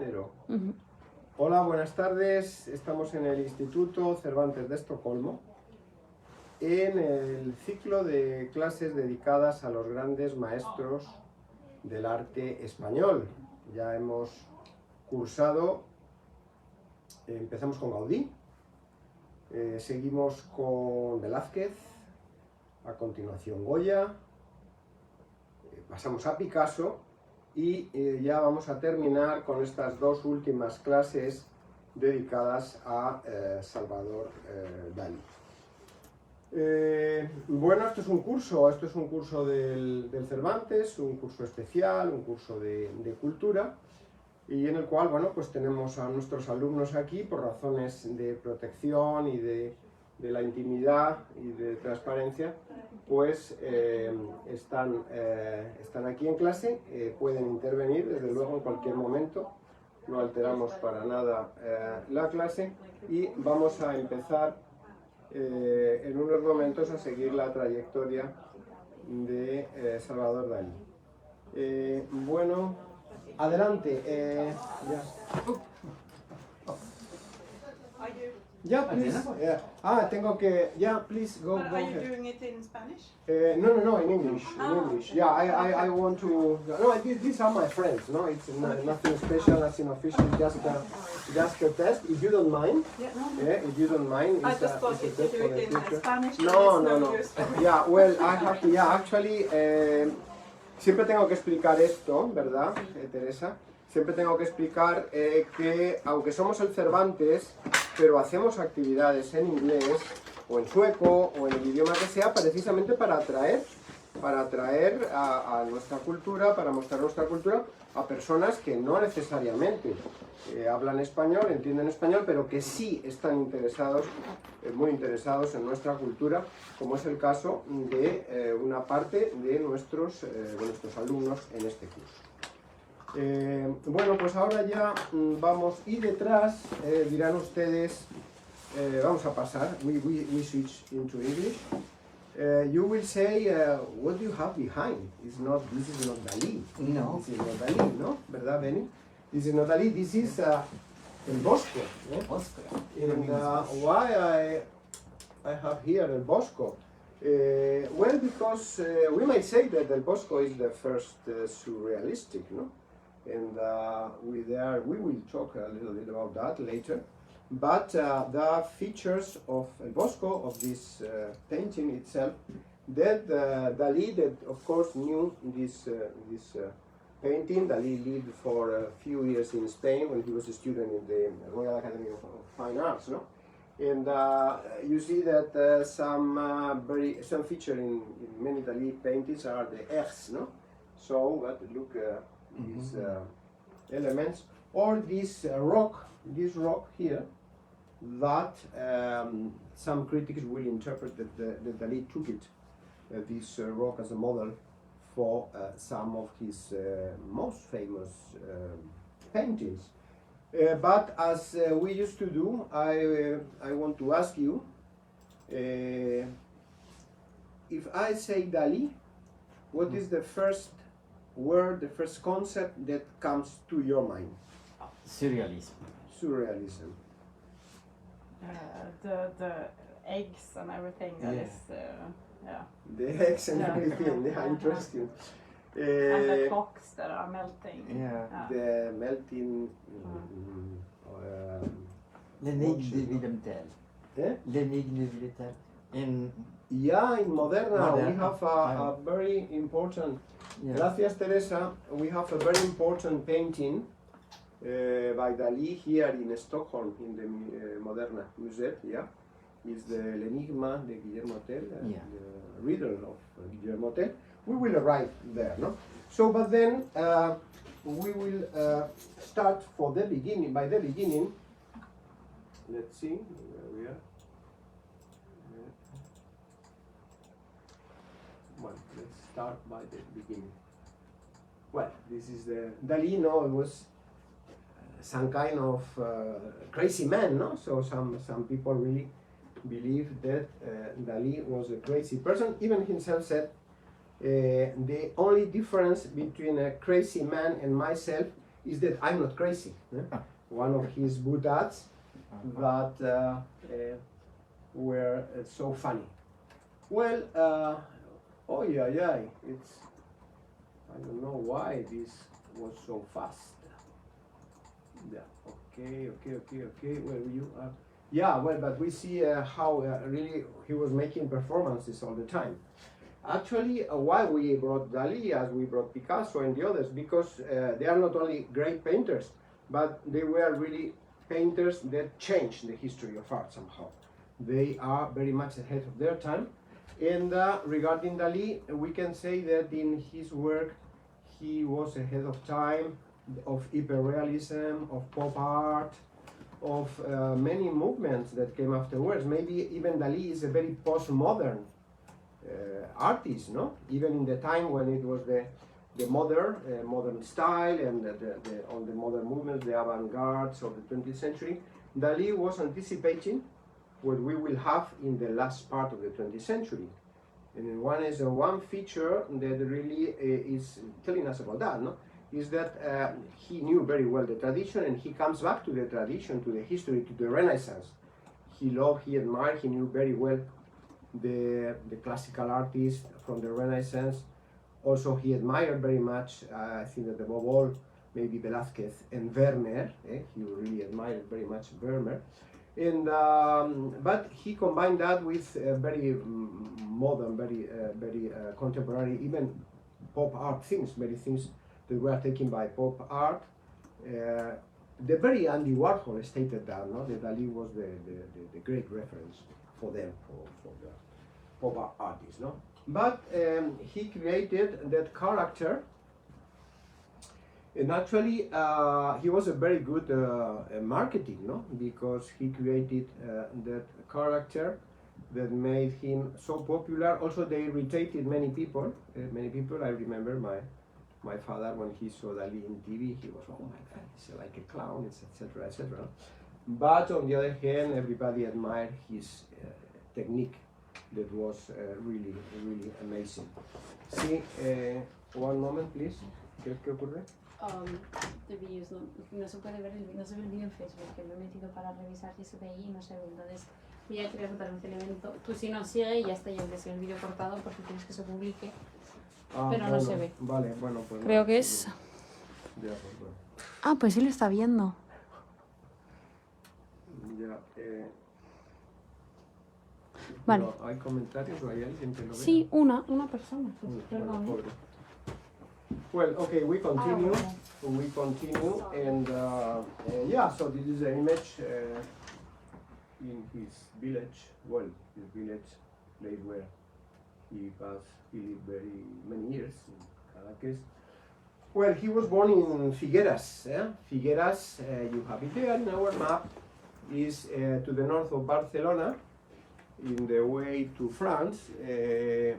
Cero. Hola, buenas tardes. Estamos en el Instituto Cervantes de Estocolmo en el ciclo de clases dedicadas a los grandes maestros del arte español. Ya hemos cursado, empezamos con Gaudí, seguimos con Velázquez, a continuación Goya, pasamos a Picasso y ya vamos a terminar con estas dos últimas clases dedicadas a Salvador Dalí. Bueno, esto es un curso del Cervantes, un curso especial, un curso de cultura, y en el cual, bueno, pues tenemos a nuestros alumnos aquí por razones de protección y de la intimidad y de transparencia, pues están aquí en clase, pueden intervenir desde luego en cualquier momento, no alteramos para nada la clase, y vamos a empezar en unos momentos a seguir la trayectoria de Salvador Dalí. Bueno, adelante. Yeah, please. Tengo que. Yeah, please go. Are you doing it in Spanish? No, in English. In English. Yeah, I want to. No, these are my friends. No, it's nothing special, nothing official. Just a test. If you don't mind. Yeah. If you don't mind. I just thought if you do it in Spanish. No. Yeah. Well, I have to. Yeah, actually. Siempre tengo que explicar esto, ¿verdad, Teresa? Siempre tengo que explicar que, aunque somos el Cervantes, pero hacemos actividades en inglés, o en sueco, o en el idioma que sea, precisamente para atraer a nuestra cultura, para mostrar nuestra cultura a personas que no necesariamente hablan español, entienden español, pero que sí están interesados, muy interesados en nuestra cultura, como es el caso de una parte de nuestros alumnos en este curso. Bueno, pues ahora ya vamos, y detrás dirán ustedes, vamos a pasar, we switch into English. You will say, what do you have behind? This is not Dalí. No. This is not Dalí, ¿no? ¿Verdad, Benny? This is not Dalí, this is El Bosco. Bosco. And why I have here El Bosco? Well, because we might say that El Bosco is the first surrealistic, no? And we will talk a little bit about that later. But the features of El Bosco, of this painting itself, that Dalí, that of course knew this painting. Dalí lived for a few years in Spain when he was a student in the Royal Academy of Fine Arts, no? And you see that some feature in many Dalí paintings are the airs, no? So, look, these elements, or this rock here, that some critics will interpret that Dalí took it, this rock, as a model for some of his most famous paintings. But as we used to do, I want to ask you, if I say Dalí, what is the first word, the first concept that comes to your mind? Surrealism. Surrealism. The eggs and everything that is, yeah. The eggs and everything, yeah, interesting. And the clocks that are melting. Yeah. The melting. L'énigme de Willem Tell. Eh? L'énigme de Willem Tell. In Moderna, we Moderna. have a very important. Yeah. Gracias, Teresa. We have a very important painting by Dalí here in Stockholm, in the Moderna Museum. Yeah, is the L'Enigma de Guillermo Tell, the riddle of Guillermo Tell. We will arrive there, no? So, but then we will start for the beginning. By the beginning, let's see where we are. Well, let's start by the beginning. Well, this is the Dalí. No, it was some kind of crazy man, no? So some people really believe that Dalí was a crazy person. Even himself said, the only difference between a crazy man and myself is that I'm not crazy. One of his boutats that were so funny. Well, oh yeah, it's, I don't know why this was so fast. Yeah, okay. Well, you are. Yeah, well, but we see how really he was making performances all the time. Actually, why we brought Dalí as we brought Picasso and the others, because they are not only great painters, but they were really painters that changed the history of art somehow. They are very much ahead of their time. And regarding Dalí, we can say that in his work, he was ahead of time, of hyperrealism, of pop art, of many movements that came afterwards. Maybe even Dalí is a very postmodern artist, no? Even in the time when it was the modern style and all the modern movements, the avant-gardes of the 20th century, Dalí was anticipating what we will have in the last part of the 20th century. And one feature that really is telling us about that, no? Is that he knew very well the tradition, and he comes back to the tradition, to the history, to the Renaissance. He loved, he admired, he knew very well the classical artists from the Renaissance. Also, he admired very much, I think that above all, maybe Velázquez and Vermeer. He really admired very much Vermeer. And but he combined that with very modern, very contemporary, even pop art things, many things that were taken by pop art. The very Andy Warhol stated that, no, that Dalí was the great reference for them, for the pop artists, no. But he created that character. And actually, he was a very good marketing, no? Because he created that character that made him so popular. Also, they irritated many people. I remember my father, when he saw Dalí in TV, he was, oh my God, he's like a clown, etc., etc. But on the other hand, everybody admired his technique. That was really amazing. Sí, one moment, please. ¿Qué ocurre? The videos no se puede ver no se ve el vídeo en Facebook, que me he metido para revisar si se ve ahí y no se ve. Entonces voy a crear totalmente el evento. Tú si nos sigue y ya está, yo que el vídeo cortado porque quieres que se publique, pero bueno, no se ve. Vale, bueno, pues creo que es. Ya, pues bueno. Ah, pues sí lo está viendo. Ya, Vale. ¿Hay comentarios o hay alguien que lo vea? Sí, una persona. Bueno, Perdón. pobre. Well, okay, we continue. Bueno. We continue, and yeah, so this is an image in his village. Well, his village, place where he lived very many years in Caracas. Well, he was born in Figueras. Figueras, you have it there in our map, is to the north of Barcelona, in the way to France.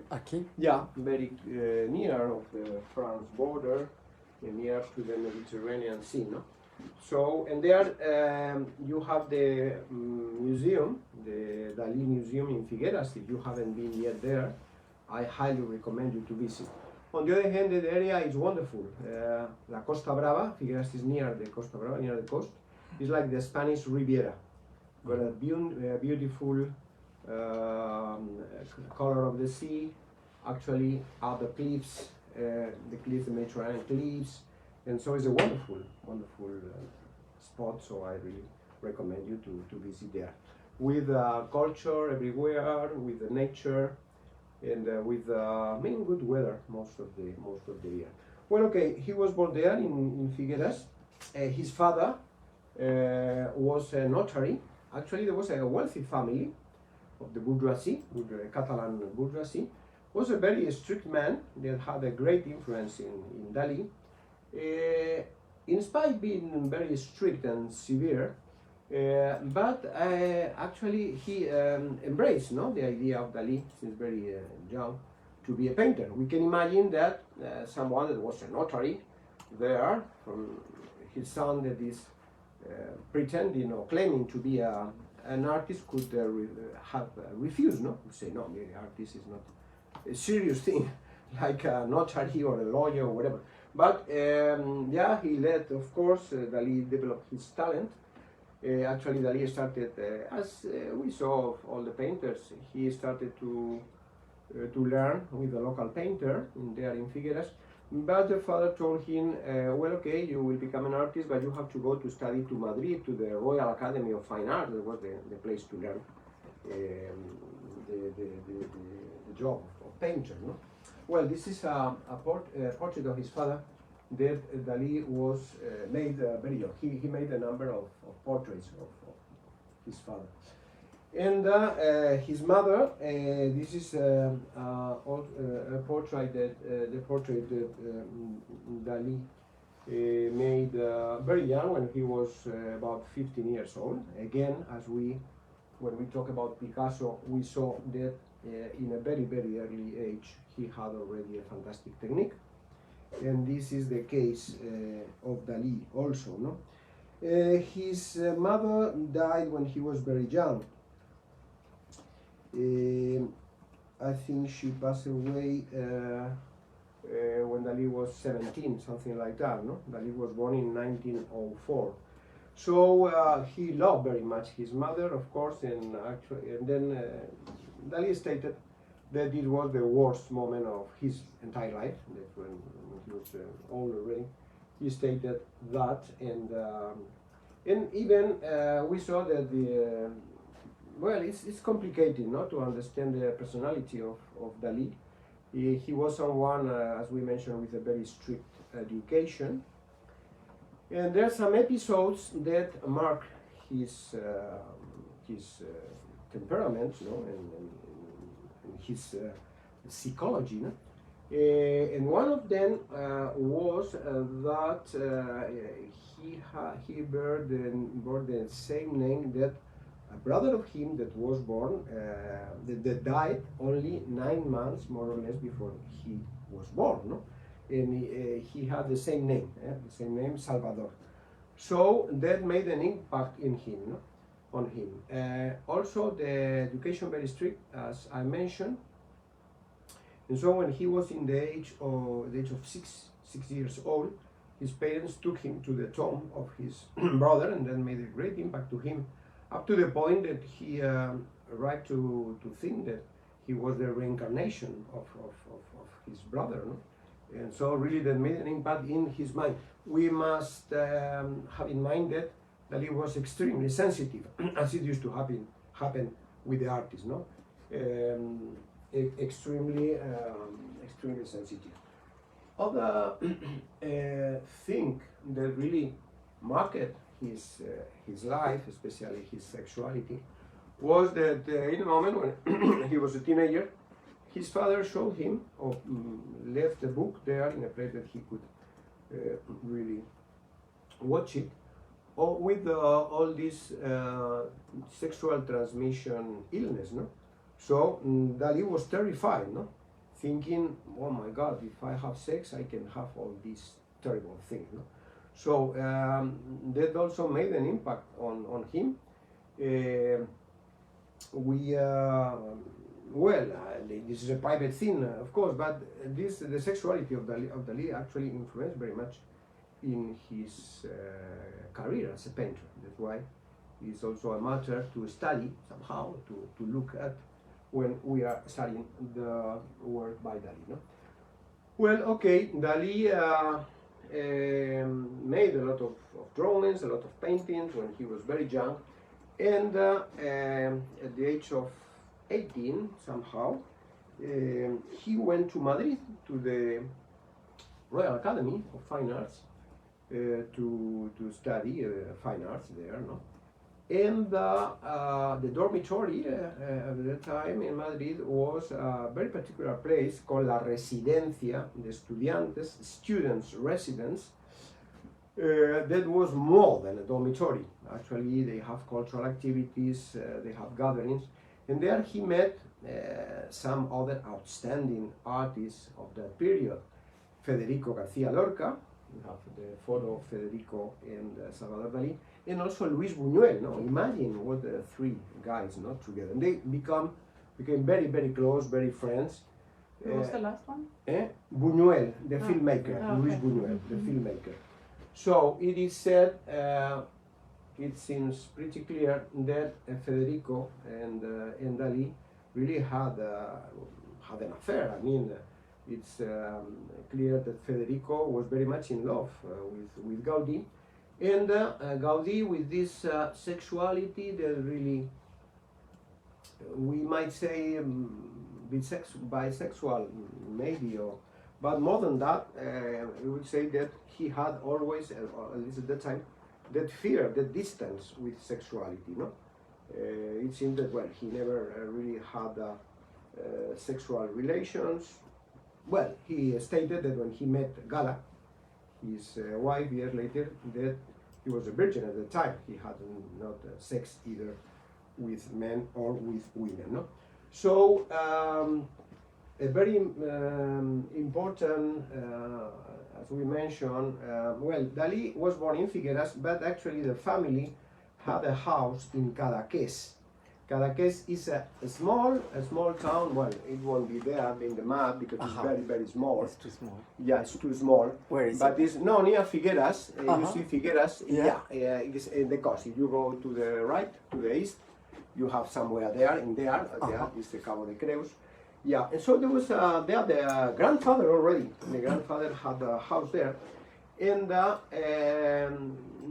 Aquí? Yeah, very near of the France border, near to the Mediterranean Sea, no? So, and there you have the museum, the Dalí Museum in Figueras. If you haven't been yet there, I highly recommend you to visit. On the other hand, the area is wonderful. La Costa Brava, Figueras is near the Costa Brava, near the coast. It's like the Spanish Riviera. Got a beautiful color of the sea, actually are the cliffs, the Mediterranean cliffs, and so it's a wonderful spot. So I really recommend you to visit there, with culture everywhere, with the nature, and with main good weather most of the year. Well, okay, he was born there in Figueras. His father was a notary. Actually, there was a wealthy family of the bourgeoisie, the Catalan bourgeoisie. Was a very strict man that had a great influence in Dalí. In spite of being very strict and severe, but actually he embraced, no, the idea of Dalí since very young to be a painter. We can imagine that someone that was a notary there, from his son that is pretending or claiming to be an artist, could have refused, no? Say, no, the artist is not a serious thing, like a notary or a lawyer or whatever. But yeah, he let, of course, Dalí develop his talent. Actually, Dalí started, as we saw of all the painters, he started to learn with a local painter there in Figueras. But the father told him, well, okay, you will become an artist, but you have to go to study to Madrid, to the Royal Academy of Fine Arts. That was the place to learn the job of painter. No? Well, this is a portrait of his father that Dalí was made very young. He made a number of portraits of his father. And his mother, this is a portrait that Dalí made very young, when he was about 15 years old. Again, when we talk about Picasso, we saw that in a very, very early age he had already a fantastic technique. And this is the case of Dalí also. No? His mother died when he was very young. I think she passed away when Dalí was 17, something like that. No? Dalí was born in 1904. So he loved very much his mother, of course, and then Dalí stated that it was the worst moment of his entire life. That when he was old already, he stated that, and even we saw that well, it's complicated, no, to understand the personality of Dalí. He was someone, as we mentioned, with a very strict education. And there are some episodes that mark his temperament, no, and his psychology. No? And one of them was that he bore the same name that a brother of him that was born, that died only 9 months, more or less, before he was born. No? And he had the same name, Salvador. So that made an impact in him, no? On him. Also, the education very strict, as I mentioned. And so when he was in the age of 6 years old, his parents took him to the tomb of his brother, and that made a great impact to him, up to the point that he arrived to think that he was the reincarnation of his brother. No? And so really that made an impact in his mind. We must have in mind that Dalí was extremely sensitive, as it used to happen with the artists, no? Extremely sensitive. Other thing that really marked his life, especially his sexuality, was that in a moment when he was a teenager, his father showed him, or left a book there in a place that he could really watch it, or with all this sexual transmission illness, no? So Dalí was terrified, no? Thinking, oh my God, if I have sex, I can have all these terrible things, no? So that also made an impact on him. Well, this is a private thing, of course, but the sexuality of Dalí actually influenced very much in his career as a painter. That's why it's also a matter to study somehow, to look at when we are studying the work by Dalí. No? Well, okay, Dalí made a lot of drawings, a lot of paintings when he was very young, and at the age of 18, somehow, he went to Madrid, to the Royal Academy of Fine Arts, to study fine arts there, no? And the dormitory at the time in Madrid was a very particular place called La Residencia de Estudiantes, students' residence, that was more than a dormitory. Actually, they have cultural activities, they have gatherings, and there he met some other outstanding artists of that period. Federico García Lorca, you have the photo of Federico and Salvador Dalí, and also Luis Buñuel. No? Imagine what the three guys, not together. And they became very, very close, very friends. Who was the last one? Buñuel, the filmmaker, okay. Luis Buñuel, the filmmaker. So it is said, it seems pretty clear that Federico and Dalí really had an affair. I mean, it's clear that Federico was very much in love with Gaudí, and Gaudí with this sexuality that really, we might say, bisexual maybe, but more than that, we would say that he had always, at least at that time, that fear, that distance with sexuality. No, it seems that he never really had sexual relations. Well, he stated that when he met Gala, his wife, years later, that he was a virgin at the time. He had not sex either with men or with women. No? So a very important, as we mentioned, Dalí was born in Figueras, but actually the family had a house in Cadaqués. Cadaqués is a small town. Well, it won't be there in the map because it's very, very small. It's too small. Yeah, it's too small. Where is but it? it's no near Figueras. You see Figueras. Yeah. It's in the coast. If you go to the right, to the east, you have somewhere there. There is the Cabo de Creus. Yeah, and so there was there the grandfather already. The grandfather had a house there, and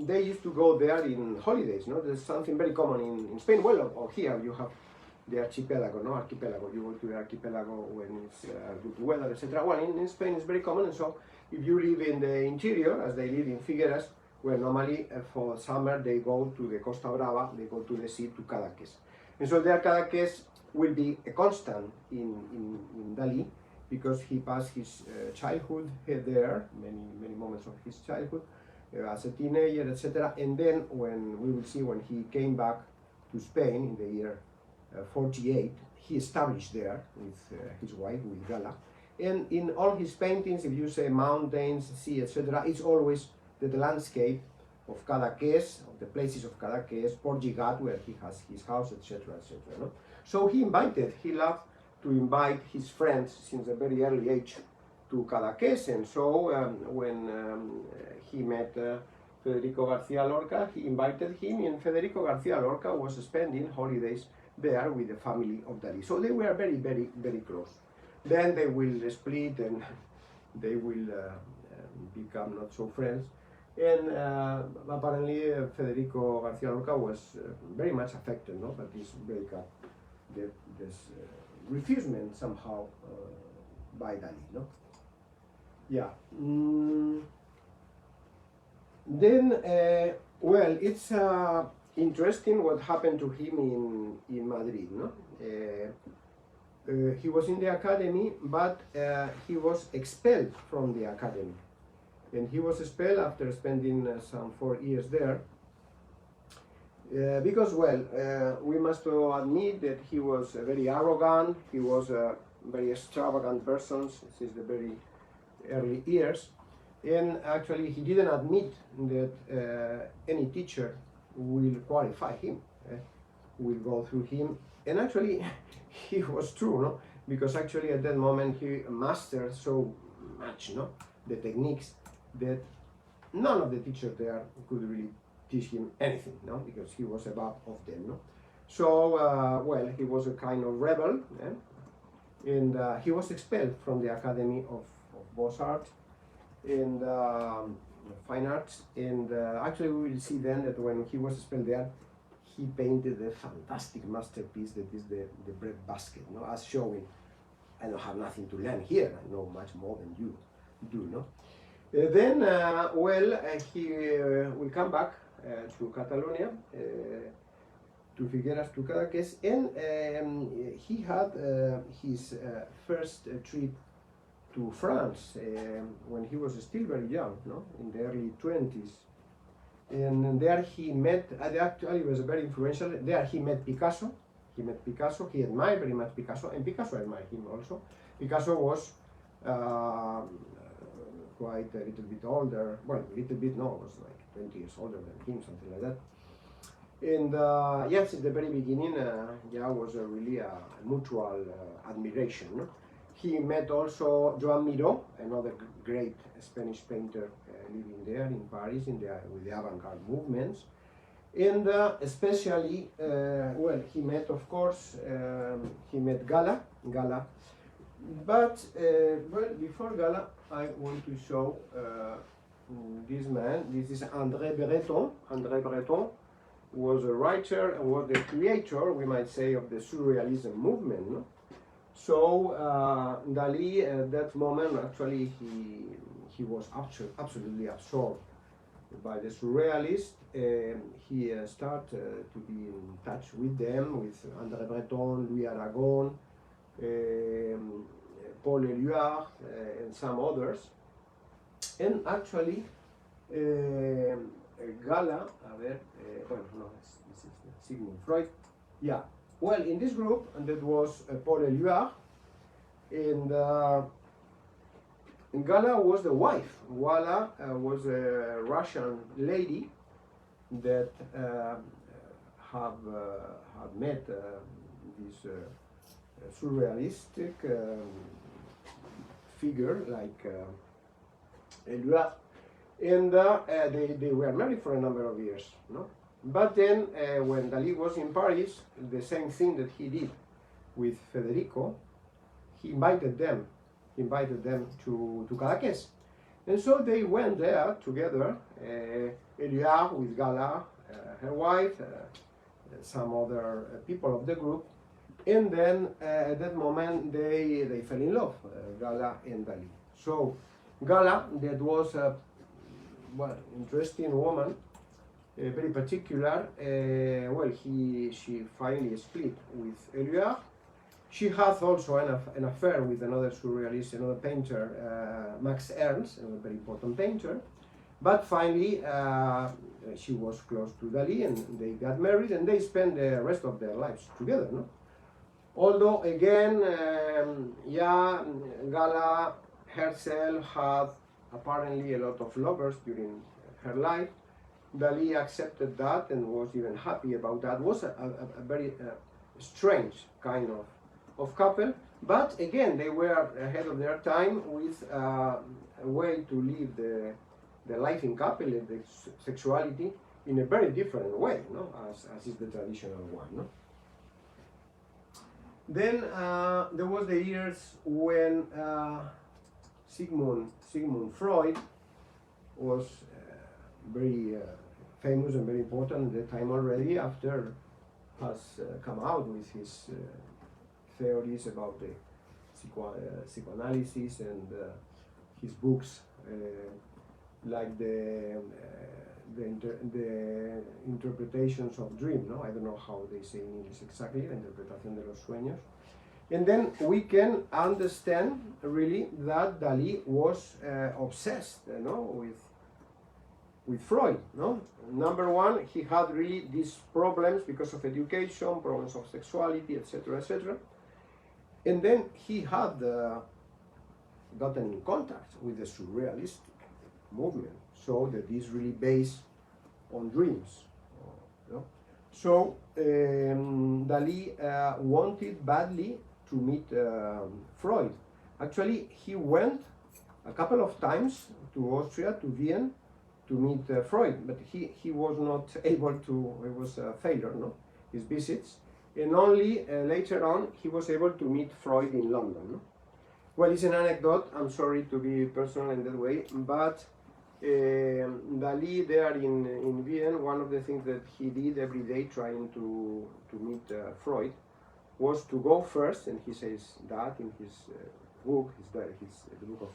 they used to go there in holidays. No, there's something very common in Spain. Well, or here you have the archipelago. No, archipelago. You go to the archipelago when it's good weather, etc. Well, in Spain it's very common, and so if you live in the interior, as they live in Figueras, well, normally for summer they go to the Costa Brava. They go to the sea to Cadaqués, and so there Cadaqués will be a constant in Dalí, because he passed his childhood there, many moments of his childhood, as a teenager, etc. And then when we will see when he came back to Spain in the year 48, he established there with his wife, with Gala. And in all his paintings, if you say mountains, sea, etc., it's always the landscape of Cadaqués, of the places of Cadaqués, Porgigat, where he has his house, etc., etc. No? So he loved to invite his friends since a very early age to Cadaqués, and so when he met Federico García Lorca, he invited him, and Federico García Lorca was spending holidays there with the family of Dalí. So they were very, very, very close. Then they will split and they will become not so friends. And apparently Federico García Lorca was very much affected, no, by this breakup, this refusement somehow by Dalí, no? Yeah. Then, well, it's interesting what happened to him in Madrid, no? He was in the academy, but he was expelled from the academy. And he was expelled after spending some 4 years there. Because, well, we must admit that he was very arrogant, he was a very extravagant person since the very early years, and actually he didn't admit that any teacher will qualify him, will go through him, and actually he was true, no? Because actually at that moment he mastered so much, no, the techniques, that none of the teachers there could really teach him anything, no, because he was above of them, no. So, well, he was a kind of rebel, and he was expelled from the Academy of Beaux-Arts and Fine Arts, and actually we will see then that when he was expelled there, he painted a fantastic masterpiece that is the bread basket, no, as showing, I don't have nothing to learn here, I know much more than you do, no. Then, well, he will come back to Catalonia, to Figueras, to Cadaqués, and he had his first trip to France when he was still very young, no? In the early 20s. And there he met, actually was very influential, there he met Picasso. He admired very much Picasso, and Picasso admired him also. Picasso was quite a little bit older, well, a little bit, no, was like 20 years older than him, something like that. And yes, at the very beginning, yeah, was really a mutual admiration, no? He met also Joan Miró, another great Spanish painter living there in Paris with the avant-garde movements. And especially, well, he met, of course, he met Gala. But, well, before Gala, I want to show this man. This is André Breton. André Breton was a writer and was the creator, we might say, of the Surrealism movement. No? So Dalí at that moment, actually, he was absolutely absorbed by the Surrealists. He started to be in touch with them, with André Breton, Louis Aragon, Paul Éluard, and some others. And actually, Gala, well, no, this is Sigmund Freud. Yeah, well, in this group, and that was Paul Éluard, and Gala was the wife. Gala was a Russian lady that have met this surrealistic figure like Éluard, and they were married for a number of years, no? But then when Dalí was in Paris, the same thing that he did with Federico, he invited them to Cadaqués. And so they went there together, Éluard with Gala, her wife, some other people of the group, and then at that moment they fell in love, Gala and Dalí. So Gala, that was a interesting woman, very particular. Well, she finally split with Éluard. She had also an affair with another surrealist, another painter, Max Ernst, a very important painter. But finally, she was close to Dalí, and they got married, and they spent the rest of their lives together. No? Although, again, Gala herself had apparently a lot of lovers during her life. Dalí accepted that and was even happy about that. It was a very strange kind of couple, but again, they were ahead of their time with a way to live the life in couple, the sexuality, in a very different way, no? as is the traditional one. No? Then there was the years when Sigmund Freud was very famous and very important at the time already, after has come out with his theories about the psychoanalysis and his books like the interpretations of dream, no? I don't know how they say in English exactly, la interpretación de los sueños. And then we can understand really that Dalí was obsessed, with Freud. No? Number one, he had really these problems because of education, problems of sexuality, etc., etc. And then he had gotten in contact with the surrealistic movement, so that is really based on dreams. So Dalí wanted badly to meet Freud. Actually, he went a couple of times to Austria, to Vienna, to meet Freud, but he was not able to. It was a failure, no? His visits, and only later on he was able to meet Freud in London. No? Well, it's an anecdote. I'm sorry to be personal in that way, but Dalí there in Vienna, one of the things that he did every day trying to meet Freud was to go first, and he says that in his book, the book of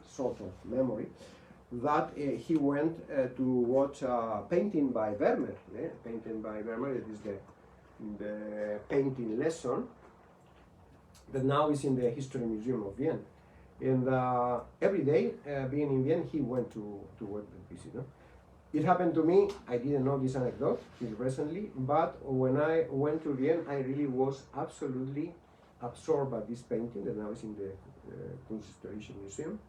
sort of memory, that he went to watch a painting by Vermeer. Painting by Vermeer, it is the painting lesson that now is in the History Museum of Vienna. And every day, being in Vienna, he went to visit. No? It happened to me. I didn't know this anecdote till recently, but when I went to Vienna, I really was absolutely absorbed by this painting that now is in the Kunsthistorische Museum.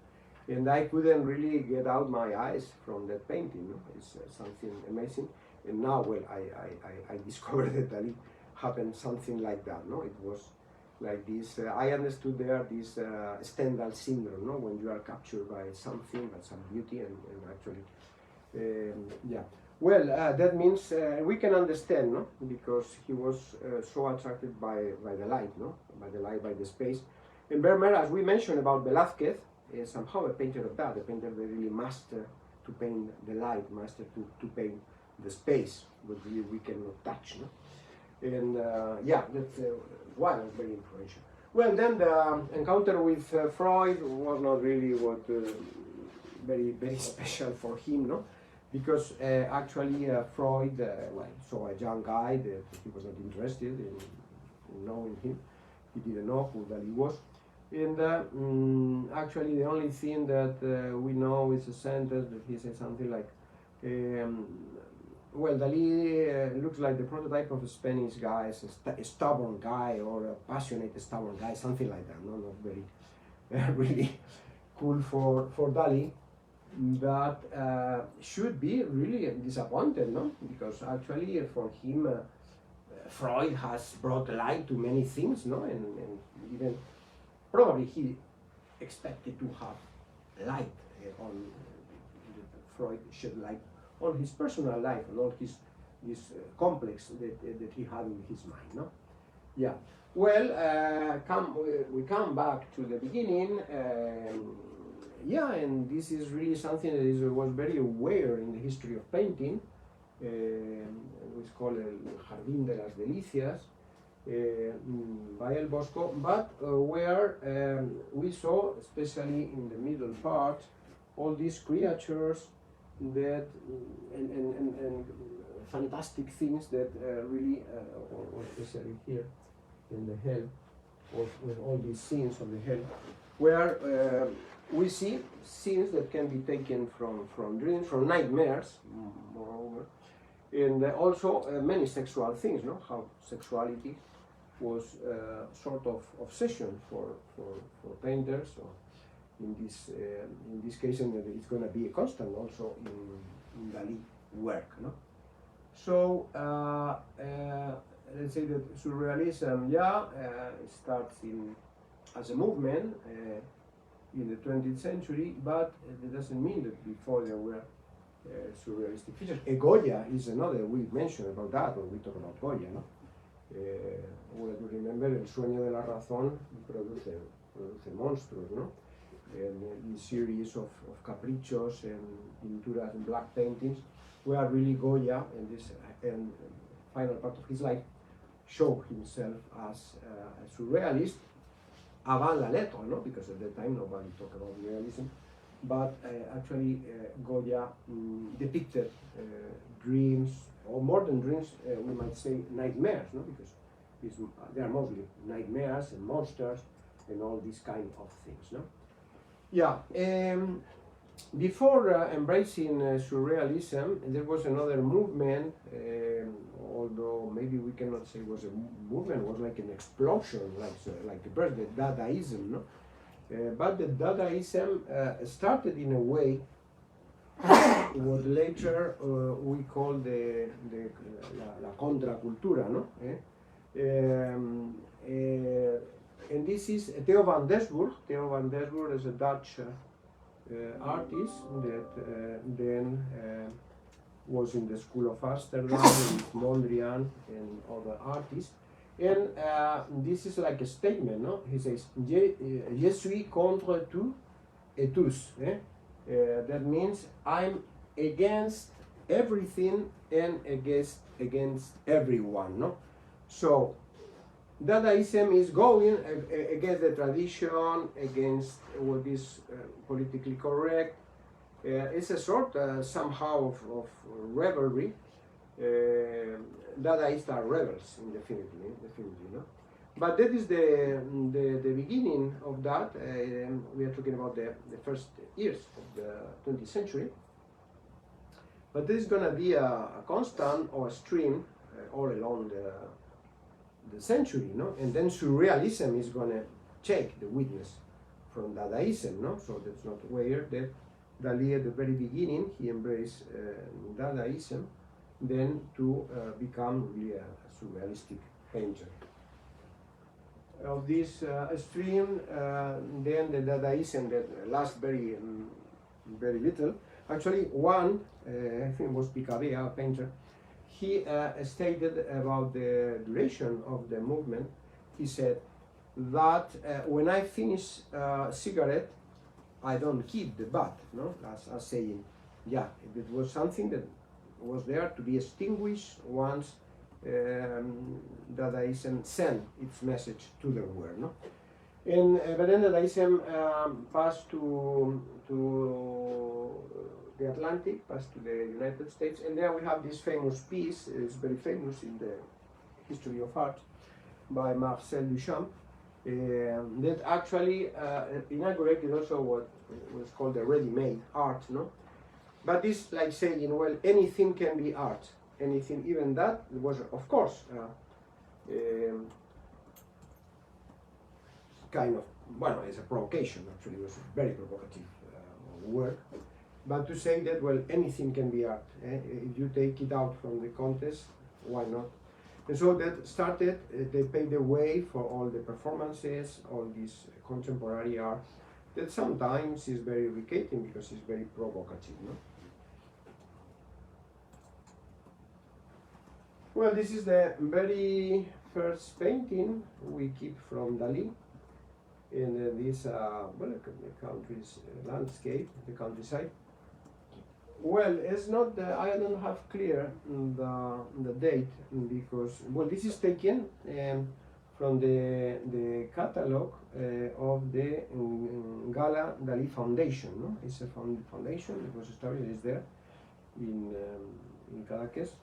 And I couldn't really get out my eyes from that painting. No? It's something amazing. And now, well, I discovered that Dalí happened something like that. No, it was like this. I understood there this Stendhal syndrome, no? When you are captured by something, by some beauty, and actually, yeah. Well, that means we can understand, no? Because he was so attracted by the light, no? By the light, by the space. And Vermeer, as we mentioned about Velázquez, is somehow a painter of that, a painter that really master to paint the light, master to paint the space, but really we cannot touch, no? And yeah, that's why it was very influential. Well, then the encounter with Freud was not really what very special for him, no? Because actually Freud, well, saw a young guy that he was not interested in knowing him. He didn't know who Dalí was. And actually the only thing that we know is a sentence that he said something like, well, Dalí looks like the prototype of a Spanish guy, a stubborn guy, or a passionate stubborn guy, something like that. No, not very, really cool for Dalí. That should be really disappointed, no? Because actually for him, Freud has brought light to many things, no? And even probably he expected to have light on Freud shed light on his personal life and all this complex that he had in his mind, no? Yeah. Well, we come back to the beginning. Yeah, and this is really something that was very rare in the history of painting. It was called El Jardín de las Delicias by El Bosco, but where we saw, especially in the middle part, all these creatures that and fantastic things that really, or especially here in the hell, or with all these scenes of the hell, where we see scenes that can be taken from dreams, from nightmares, moreover, and also many sexual things, no? How sexuality was sort of obsession for painters, or in this case, and it's going to be a constant also in Dalí work, no? So let's say that surrealism, yeah, starts as a movement in the 20th century, but it doesn't mean that before there were surrealistic features. Goya is another, we mentioned about that when we talk about Goya, no? Well, to remember, El sueño de la razón produce monstruos, no? And the series of caprichos and pinturas and black paintings where really Goya, in this and final part of his life, showed himself as a surrealist avant la lettre, no? Because at that time nobody talked about realism, but actually Goya depicted dreams, or more than dreams, we might say nightmares, no? Because they are mostly nightmares and monsters and all these kind of things, no? Yeah. Before embracing surrealism, there was another movement, although maybe we cannot say it was a movement, it was like an explosion, like the birth, the Dadaism, no? But the Dadaism started in a way what later we call la contracultura, no? And this is Theo van Desburg. Theo van Desburg is a Dutch artist that then was in the School of Amsterdam with Mondrian and other artists. And this is like a statement, no? He says, Je suis contre tout et tous. That means I'm against everything and against everyone, no? So Dadaism is going against the tradition, against what is politically correct. It's a sort somehow of revelry. Dadaists are rebels, definitely, no? But that is the beginning of that. We are talking about the first years of the 20th century. But this is going to be a constant or a stream all along the century, no? And then surrealism is going to take the witness from Dadaism, no? So that's not weird that Dalí at the very beginning, he embraced Dadaism, then to become really a surrealistic painter. of this stream, then the Dadaism that lasts very little. Actually, one, I think it was Picabia, a painter, he stated about the duration of the movement. He said that when I finish a cigarette, I don't keep the butt, no? As saying, yeah, it was something that was there to be extinguished once Dadaism sent its message to the world, no? And but then Dadaism passed to the Atlantic, passed to the United States, and there we have this famous piece. It's very famous in the history of art by Marcel Duchamp. That actually inaugurated also what was called the ready-made art, no? But this, like saying, well, anything can be art, anything, even that was, of course, kind of, well, it's a provocation. Actually, it was a very provocative work. But to say that, well, anything can be art. If you take it out from the context, why not? And so that started, they paved the way for all the performances, all this contemporary art, that sometimes is very irritating because it's very provocative, no? Well, this is the very first painting we keep from Dalí, in this, well, the country's landscape, the countryside. Well, it's not, I don't have clear the date because, well, this is taken from the catalog of the Gala Dalí Foundation, no? It's a foundation that was established, is there in Caracas.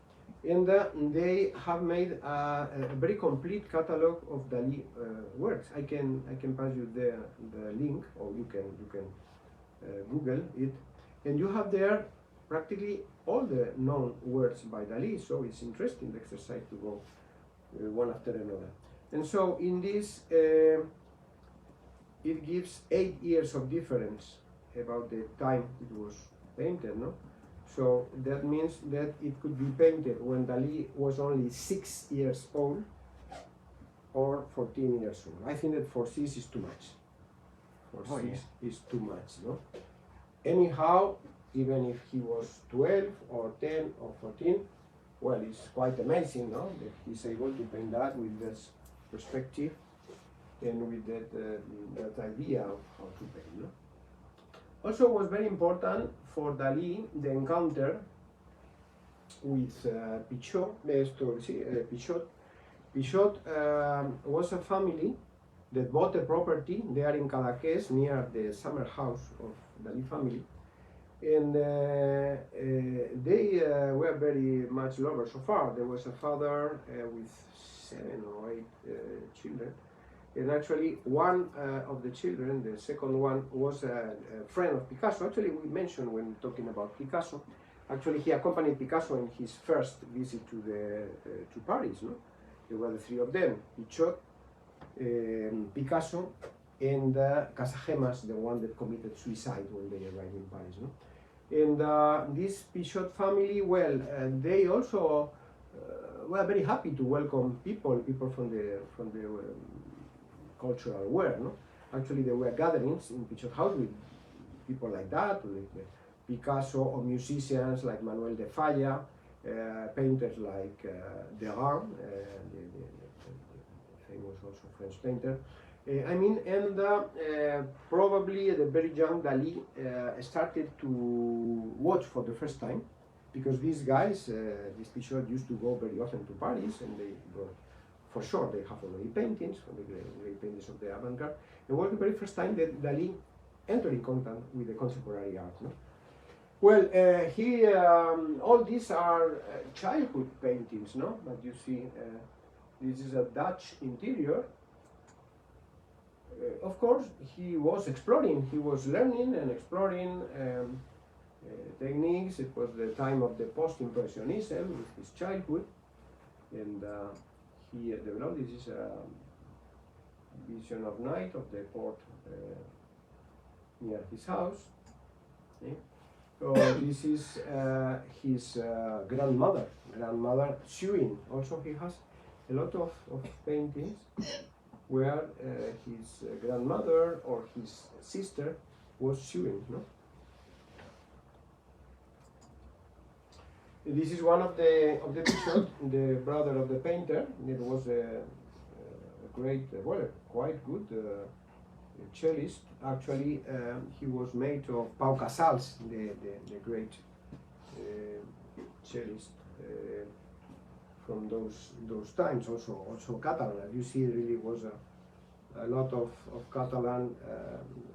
And they have made a very complete catalog of Dalí works. I can pass you the link, or you can Google it, and you have there practically all the known works by Dalí. So it's interesting the exercise to go one after another. And so in this, it gives 8 years of difference about the time it was painted, no? So that means that it could be painted when Dalí was only 6 years old or 14 years old. I think that for 6 is too much. For 6 is too much, no? Anyhow, even if he was 12 or 10 or 14, well, it's quite amazing, no? That he's able to paint that with this perspective and with that idea of how to paint, no? Also was very important for Dalí the encounter with Pichot. Pichot was a family that bought a property there in Cadaqués near the summer house of Dalí family, and they were very much lovers so far. There was a father with 7 or 8 children. And actually, one of the children, the second one, was a friend of Picasso. Actually, we mentioned when talking about Picasso, actually he accompanied Picasso in his first visit to Paris, no? There were the 3 of them, Pichot, Picasso, and Casagemas, the one that committed suicide when they arrived in Paris, no? And this Pichot family, well, they also were very happy to welcome people from the cultural world, no? Actually, there were gatherings in Pichot House with people like that, with Picasso, or musicians like Manuel de Falla, painters like Degas, the famous also French painter. I mean, and probably the very young Dalí started to watch for the first time, because these guys, these Pichot used to go very often to Paris, and they go. For sure, they have already paintings from the great painters of the avant-garde. It was the very first time that Dalí entered in contact with the contemporary art, no? Well, all these are childhood paintings, no? But you see, this is a Dutch interior. Of course, he was exploring, he was learning and exploring techniques. It was the time of the post-impressionism with his childhood, and he developed. This is a vision of night of the port near his house. Okay. So this is his grandmother sewing. Also, he has a lot of paintings where his grandmother or his sister was sewing. No? This is one of the pictures. The brother of the painter. It was a great, well, quite good cellist. Actually, he was mate of Pau Casals, the great cellist from those times. Also Catalan. As you see, it really was a lot of Catalan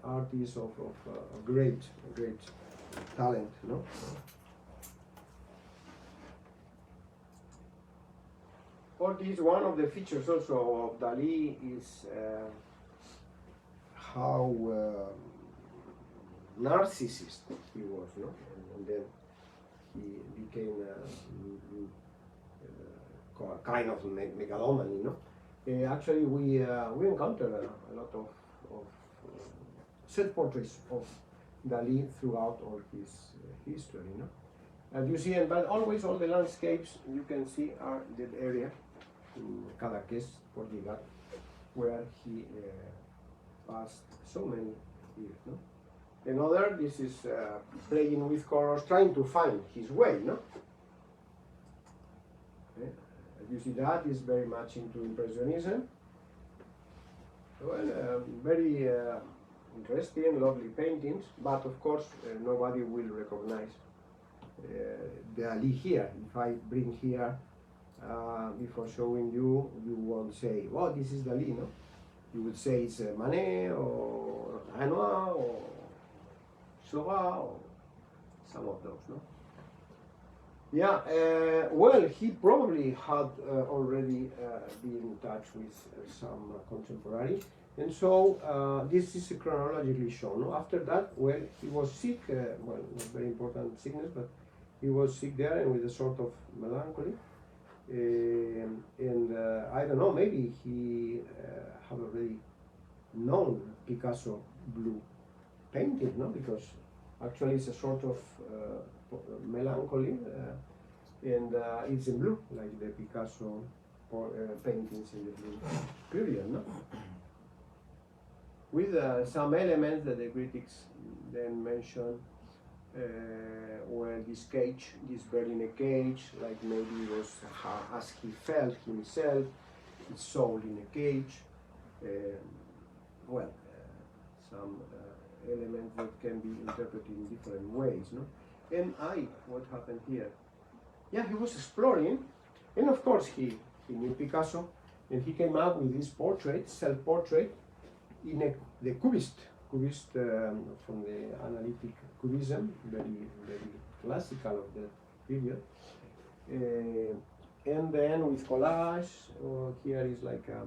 artists of great talent. No. Or this one of the features also of Dalí is how narcissist he was, no? And then he became kind of megalomany, no? Actually, we encountered a lot of self-portraits of Dalí throughout all his history, no? As you see, but always all the landscapes you can see are that area in Cadaqués, Portugal, where he passed so many years. No? Another, this is playing with colors, trying to find his way. No? As you see, that is very much into Impressionism. Well, very interesting, lovely paintings, but of course nobody will recognize Dalí here. If I bring here before showing you, you won't say, "Well, this is Dalí," no? You would say it's Manet or Renoir or Seurat or some of those, no? Yeah. Well, he probably had already been in touch with some contemporaries, and so this is chronologically shown. No? After that, well, he was sick. Well, not very important sickness, but he was sick there and with a sort of melancholy. And I don't know, maybe he had already known Picasso blue painting, no? Because actually it's a sort of melancholy, and it's in blue, like the Picasso paintings in the blue period, no? With some elements that the critics then mention. Where this cage, this bird in a cage, like maybe it was as he felt himself, his soul in a cage. Well, some elements that can be interpreted in different ways, no? And what happened here? Yeah, he was exploring, and of course he knew Picasso, and he came up with this portrait, self-portrait, in the Cubist from the analytic Cubism, very classical of that period. And then with collage, here is like a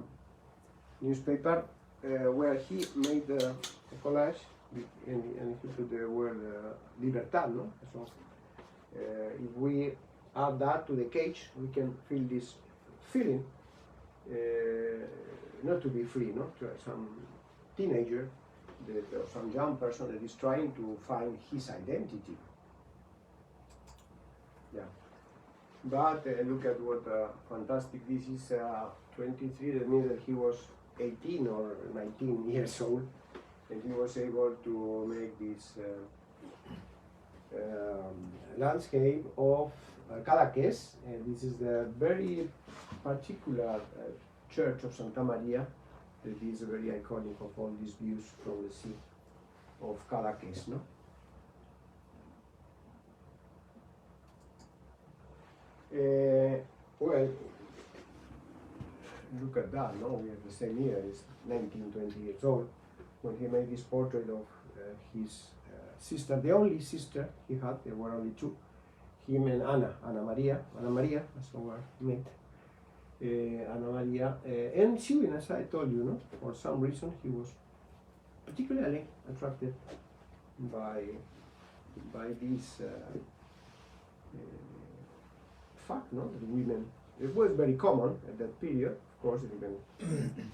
newspaper where he made a collage and he put the word libertad, no? So if we add that to the cage, we can feel this feeling not to be free, no? To some teenager or some young person that is trying to find his identity. Yeah. But look at what fantastic this is. 23, that means that he was 18 or 19 years old, and he was able to make this landscape of Cadaqués. This is the very particular church of Santa Maria. That is very iconic of all these views from the sea of Cadaqués, no? Well, look at that, no? We have the same year, he's 19, 20 years old, when he made this portrait of his sister, the only sister he had. There were only two, him and Ana Maria, as our mate. Ana Maria, and Sewing, as I told you, no? For some reason he was particularly attracted by this fact, no? That women, it was very common at that period, of course, even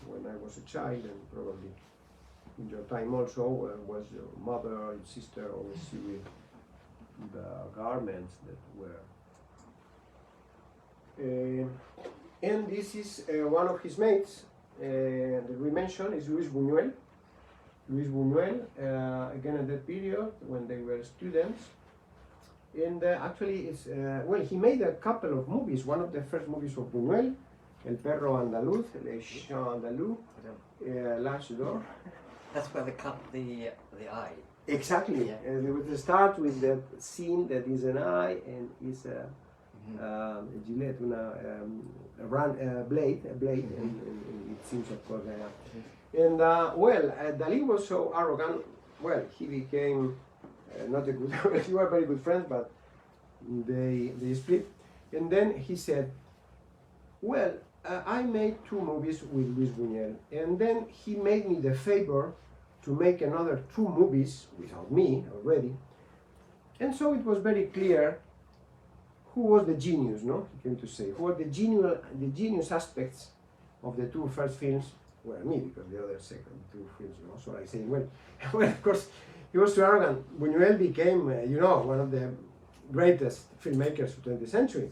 when I was a child, and probably in your time also, was your mother or your sister always sewing the garments that were. And this is one of his mates, that we mentioned is Luis Buñuel. Luis Buñuel, again at that period when they were students. And actually, well, he made a couple of movies. One of the first movies of Buñuel, El Perro Andaluz, Le Chien Andalou, L'Âge d'Or. That's where they cut the eye. Exactly. Yeah. They would start with that scene that is an eye and is a gillette, a blade, and it seems of course. And well, Dalí was so arrogant. Well, he became not a good. They were very good friends, but they split. And then he said, "Well, I made 2 movies with Luis Buñuel, and then he made me the favor to make another 2 movies without me already." And so it was very clear who was the genius, no? He came to say, who were the genius aspects of the 2 first films were me, because the other second 2 films, no? So I say, well, of course, he was too arrogant. Buñuel became, one of the greatest filmmakers of the 20th century.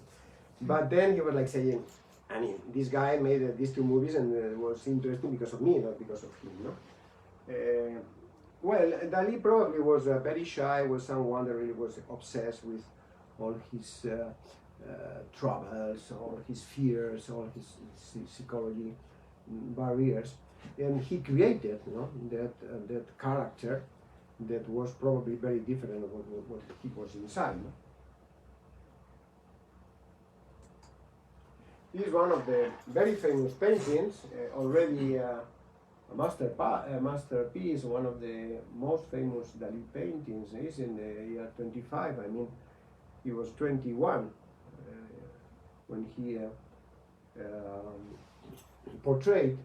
But then he was like saying, I mean, this guy made these 2 movies and it was interesting because of me, not because of him, no? Well, Dalí probably was very shy, was someone that really was obsessed with all his troubles, all his fears, all his psychology barriers, and he created, that character that was probably very different than what he was inside. No? This is one of the very famous paintings, already a masterpiece, one of the most famous Dalí paintings. Is in the year 25. I mean, he was 21 when he portrayed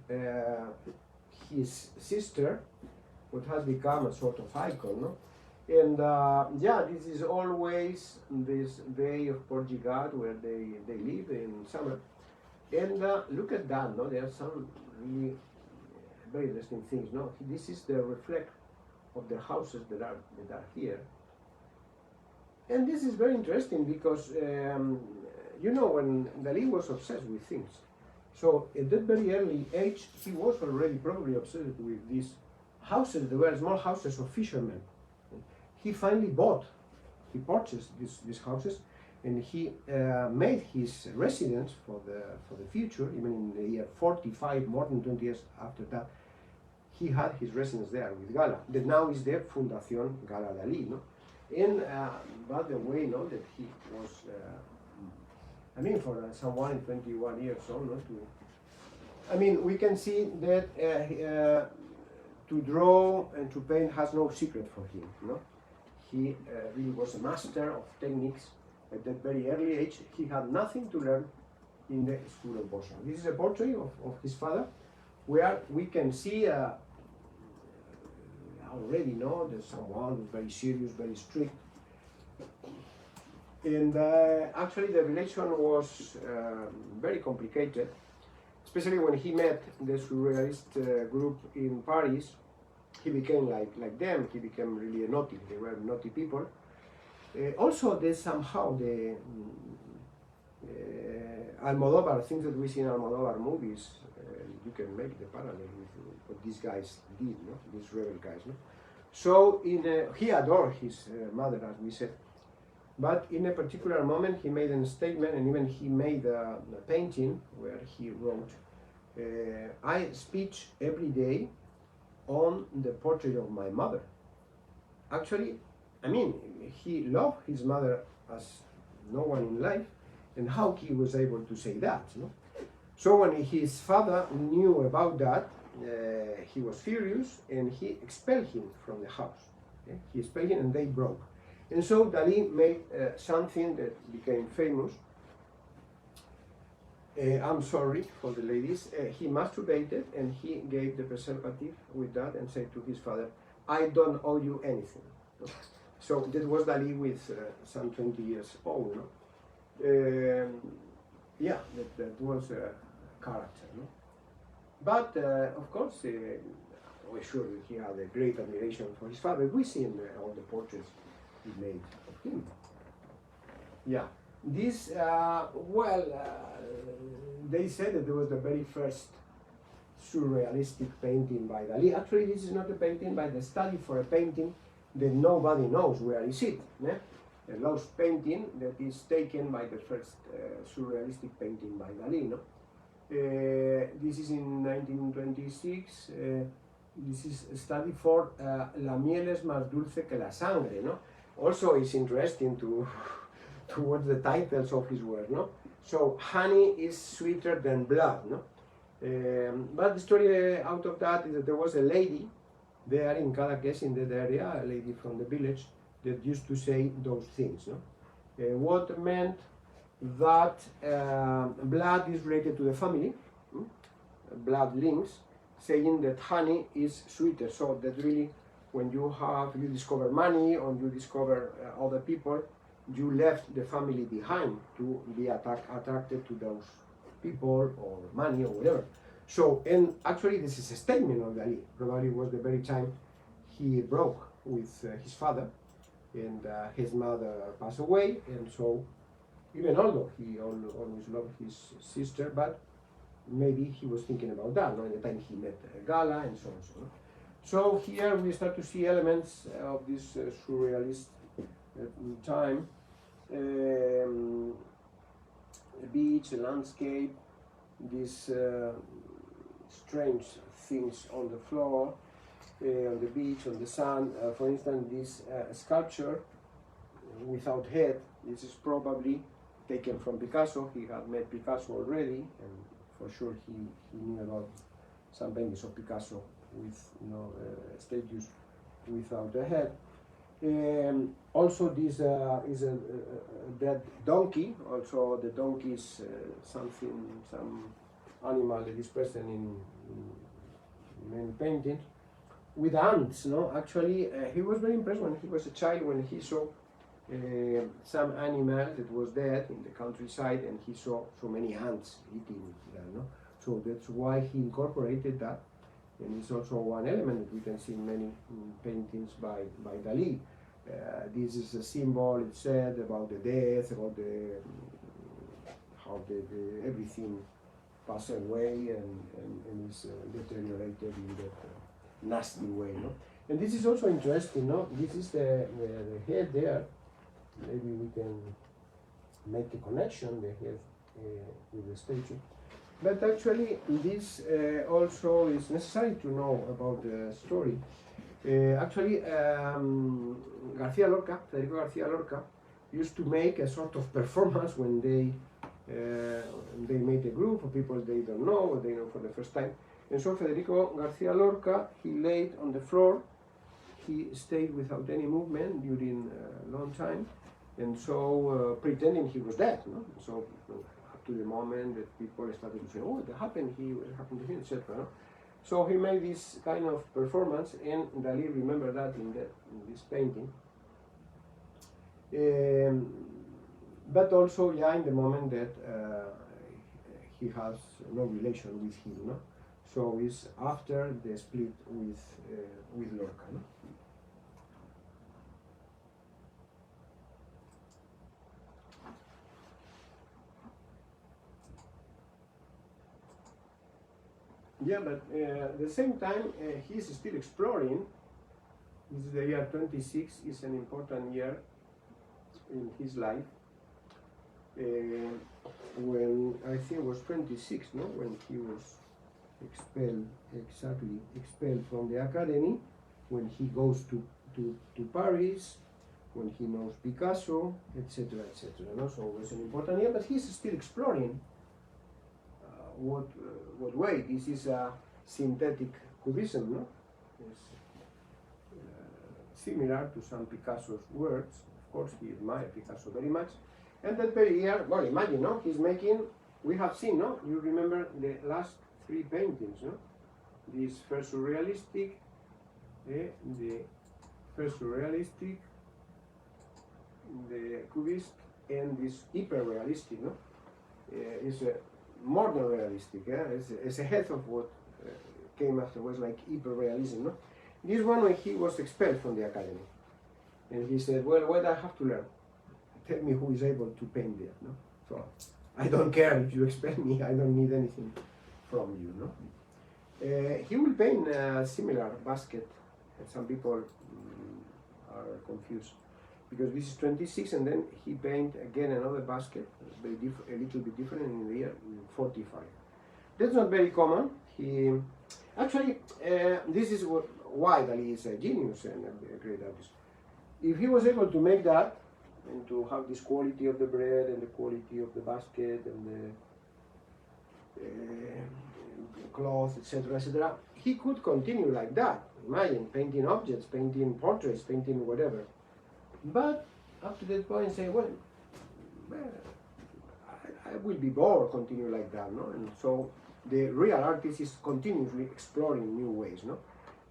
his sister, what has become a sort of icon, no? And this is always this bay of Portugal where they live in summer. And look at that, no? There are some really very interesting things, no? This is the reflect of the houses that are here. And this is very interesting because, when Dalí was obsessed with things, so at that very early age, he was already probably obsessed with these houses. There were small houses of fishermen. He finally purchased these houses, and he made his residence for the future. Even in the year 45, more than 20 years after that, he had his residence there with Gala, that now is the Fundación Gala Dalí, no? And by the way, that he was, for someone in 21 years old, we can see that to draw and to paint has no secret for him, no? He really was a master of techniques at that very early age. He had nothing to learn in the school of Boston. This is a portrait of his father, where we can see already there's someone who's very serious, very strict. And actually the relation was very complicated, especially when he met the surrealist group in Paris. He became like them. He became really naughty. They were naughty people. Also, there's somehow the Almodóvar, things that we see in Almodóvar movies, you can make the parallel with what these guys did, no? These rebel guys. No? So he adored his mother, as we said. But in a particular moment, he made a statement, and even he made a painting where he wrote, I speak every day on the portrait of my mother. Actually, he loved his mother as no one in life, and how he was able to say that, no? So when his father knew about that, he was furious, and he expelled him from the house. Okay? He expelled him, and they broke. And so Dalí made something that became famous. I'm sorry for the ladies. He masturbated, and he gave the preservative with that and said to his father, I don't owe you anything. No? So that was Dalí with some 20 years old. No? That was a character. No? But of course, we're sure that he had a great admiration for his father. We see in all the portraits he made of him. Yeah. This, they said that it was the very first surrealistic painting by Dalí. Actually, this is not a painting, but the study for a painting that nobody knows where is it. A lost painting that is taken by the first surrealistic painting by Dalí. No? This is in 1926. This is a study for La miel es más dulce que la sangre. No? Also, it's interesting to watch the titles of his work. No? So, honey is sweeter than blood. No? But the story out of that is that there was a lady there in Cadaqués, in that area, a lady from the village, that used to say those things. No? What meant that blood is related to the family, blood links, saying that honey is sweeter. So that really, when you discover money or you discover other people, you left the family behind to be attracted to those people or money or whatever. So, and actually this is a statement of Dalí. Probably was the very time he broke with his father, and his mother passed away, and so even although he always loved his sister, but maybe he was thinking about that, no? At the time he met Gala and so on. So here we start to see elements of this surrealist time. A beach, a landscape, these strange things on the floor, on the beach, on the sand. For instance, this sculpture without head, this is probably taken from Picasso. He had met Picasso already, and for sure he knew about some paintings of Picasso with statues without a head. Also, this is a dead donkey. Also, the donkey is some animal that is present in many paintings. With ants, no? Actually, he was very impressed when he was a child, when he saw some animal that was dead in the countryside, and he saw so many ants eating that, no? So that's why he incorporated that. And it's also one element that we can see in many paintings by Dalí. This is a symbol, it's said, about the death, about how everything passes away and is deteriorated in that nasty way. No? And this is also interesting. No? This is the head there. Maybe we can make a connection, the head with the statue. But actually, this also is necessary to know about the story. Actually, Federico García Lorca, used to make a sort of performance when they made a group of people they don't know, or they know for the first time. And so Federico García Lorca, he laid on the floor, he stayed without any movement during a long time, and so pretending he was dead. No? So up to the moment that people started to say, oh, that happened to him, etc. No? So he made this kind of performance, and Dalí remembered that in this painting. But also, in the moment that he has no relation with him, no? So it's after the split with Lorca, no? Yeah, but at the same time, he's still exploring. This is the year 26, is an important year in his life. When I think it was 26, no? When he was expelled from the academy, when he goes to Paris, when he knows Picasso, etc., etc. No? So it was an important year, but he's still exploring. What way? This is a synthetic cubism, no? It's similar to some Picasso's works. Of course, he admired Picasso very much. And that very year, well, imagine, no? He's making, we have seen, no? You remember the last three paintings, no? This first surrealistic, the first surrealistic, the cubist, and this hyper-realistic, no? Is a more than realistic, it's ahead of what came afterwards, like hyper-realism, no? This one when he was expelled from the academy. And he said, well, what I have to learn? Tell me who is able to paint there, no? So, I don't care if you expel me, I don't need anything from you, no? He will paint a similar basket, and some people are confused because this is 26, and then he paint again another basket, a little bit different in the year 45. That's not very common. He actually this is why Dalí is a genius and a great artist. If he was able to make that and to have this quality of the bread and the quality of the basket and the cloth, etc., etc., he could continue like that. Imagine painting objects, painting portraits, painting whatever. But up to that point, say, well, I will be bored continue like that, no? And so the real artist is continuously exploring new ways, no?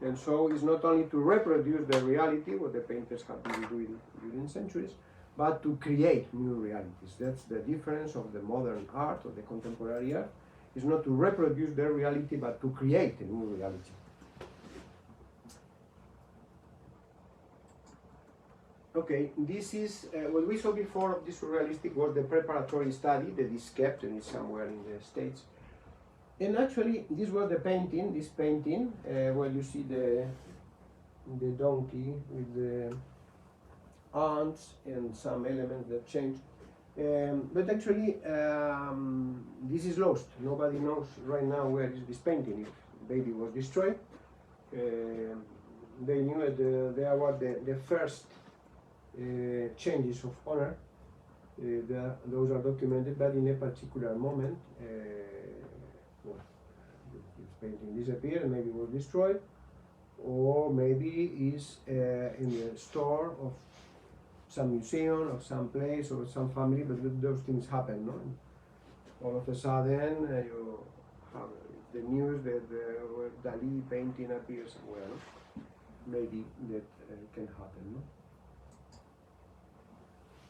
And so it's not only to reproduce the reality, what the painters have been doing during centuries, but to create new realities. That's the difference of the modern art or the contemporary art. It's not to reproduce their reality, but to create a new reality. Okay, this is what we saw before of this surrealistic was the preparatory study that is kept and is somewhere in the States. And actually, this was the painting, where you see the donkey with the ants and some elements that change. But actually, this is lost. Nobody knows right now where is this painting. If baby was destroyed, they knew that there were the first changes of honor. Those are documented, but in a particular moment, this painting disappeared, maybe was destroyed, or maybe is in the store of some museum or some place or some family, but those things happen, no? And all of a sudden, you have the news that Dalí painting appears somewhere, no? Maybe that can happen, no?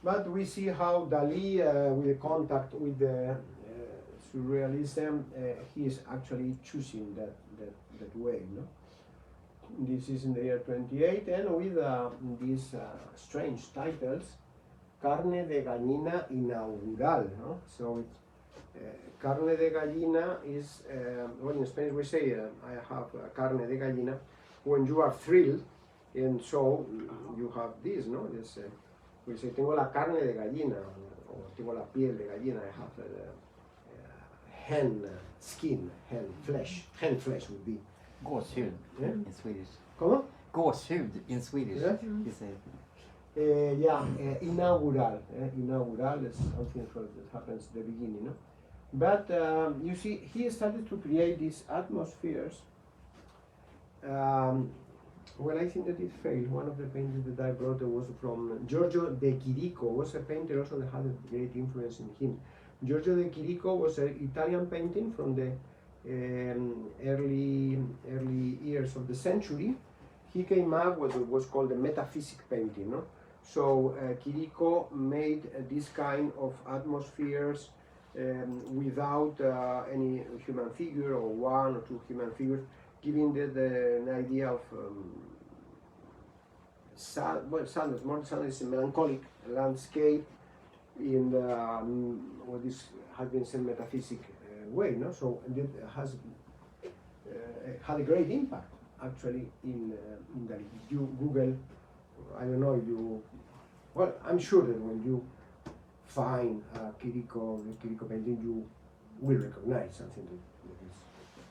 But we see how Dalí, with contact with the surrealism, he is actually choosing that way, no? This is in the year 28, and with these strange titles, Carne de Gallina Inaugural, no? So carne de gallina is, well, in Spanish we say, I have carne de gallina, when you are thrilled, and so you have this, no? This, we say, tengo la carne de gallina, or tengo la piel de gallina, I have hen skin, hen flesh would be. Gåshud Yeah. in Swedish. ¿Cómo? Gåshud in Swedish. Yeah. You say. Inaugural. Inaugural is something that happens at the beginning, no? But you see, he started to create these atmospheres. Well, I think that it failed. One of the paintings that I brought was from Giorgio de Chirico, was a painter also that had a great influence in him. Giorgio de Chirico was an Italian painting from the early years of the century. He came up with what was called the metaphysic painting, no? So Chirico made this kind of atmospheres without any human figure or one or two human figures, giving an idea of sadness, more sadness, melancholic landscape in the, what is has been said metaphysic way, no? So it has had a great impact actually in Dalí. If you Google, I don't know if you, well, I'm sure that when you find Chirico painting, you will recognize something that is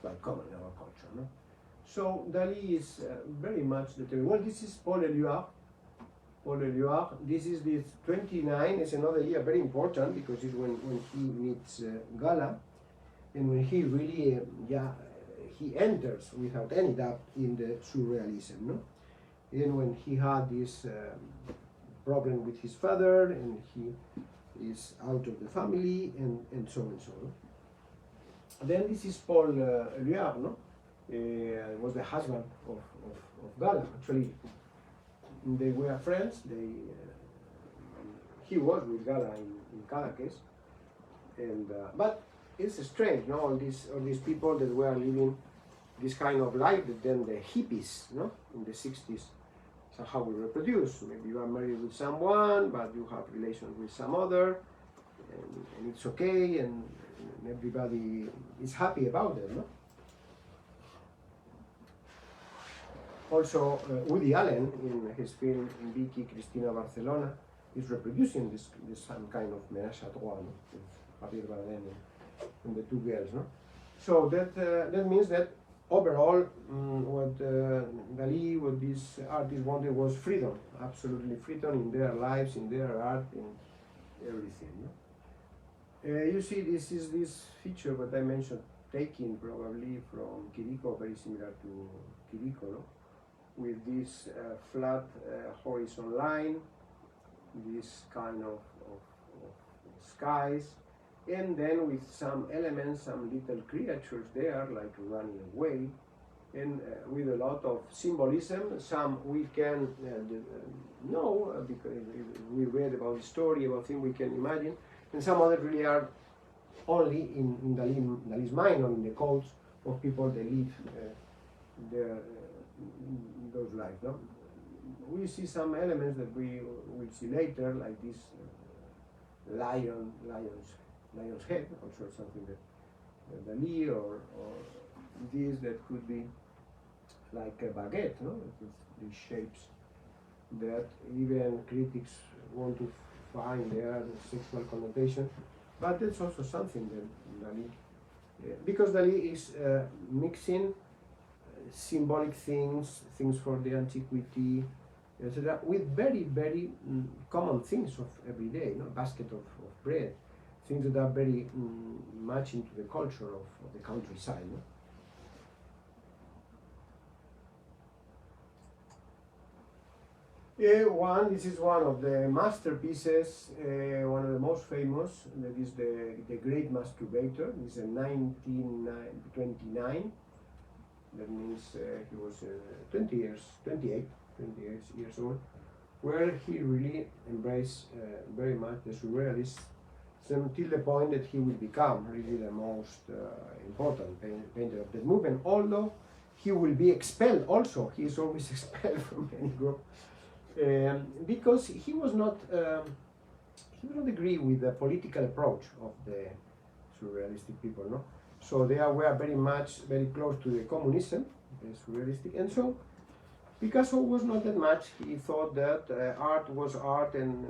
quite common in our culture, no? So Dalí is very much determined. Well, this is Paul Éluard. This is this 29. It's another year very important because it's when he meets Gala, and when he really, he enters without any doubt in the surrealism, no? And when he had this problem with his father, and he is out of the family, and so and so. Then this is Paul Éluard, no? Was the husband of Gala. Actually, they were friends. He was with Gala in Caracas, and but it's strange, no? All these people that were living this kind of life that then the hippies, no, in the 60s, somehow we reproduce. Maybe you are married with someone, but you have relations with some other, and it's okay, and everybody is happy about it, no? Also, Woody Allen, in his film Vicky Cristina Barcelona, is reproducing this some kind of ménage à trois, no? With Javier Bardem and the two girls. No? So that means that overall, what Dalí, what these artists wanted was freedom, absolutely freedom in their lives, in their art, in everything. No? You see, this is this feature that I mentioned, taken probably from Quirico, very similar to Quirico, no? With this flat horizon line, this kind of skies, and then with some elements, some little creatures there, like running away, and with a lot of symbolism. Some we can know, because we read about the story, about things we can imagine, and some others really are only in Dalí's mind, or in the codes of people that live those lives. No? We see some elements that we will see later, like this lion's head, also something that Dalí, or this that could be like a baguette, no? These shapes that even critics want to find their sexual connotation, but that's also something that Dalí, because Dalí is mixing symbolic things for the antiquity, etc., with very, very common things of every day, no? Basket of bread, things that are very much into the culture of the countryside. No? This is one of the masterpieces, one of the most famous, that is the Great Masturbator. This is in 1929. That means he was 28 years old, where he really embraced very much the surrealists, until the point that he will become really the most important painter of that movement, although he will be expelled also. He is always expelled from any group, because he was not agree with the political approach of the surrealistic people, no? So they were very close to the communism, the surrealistic, and so Picasso was not that much. He thought that art was art and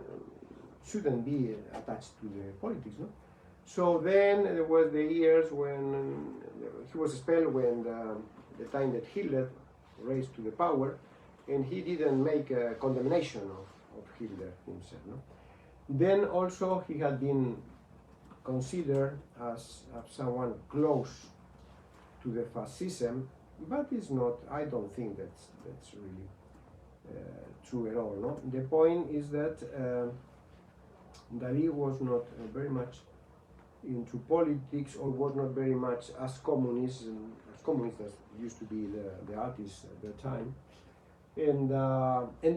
shouldn't be attached to the politics, no? So then there was the years when he was expelled, when the time that Hitler raised to the power, and he didn't make a condemnation of Hitler himself, no? Then also he had been considered as someone close to the fascism, but it's not. I don't think that's really true at all. No, the point is that Dalí was not very much into politics, or was not very much as communist as used to be the artists at the time. And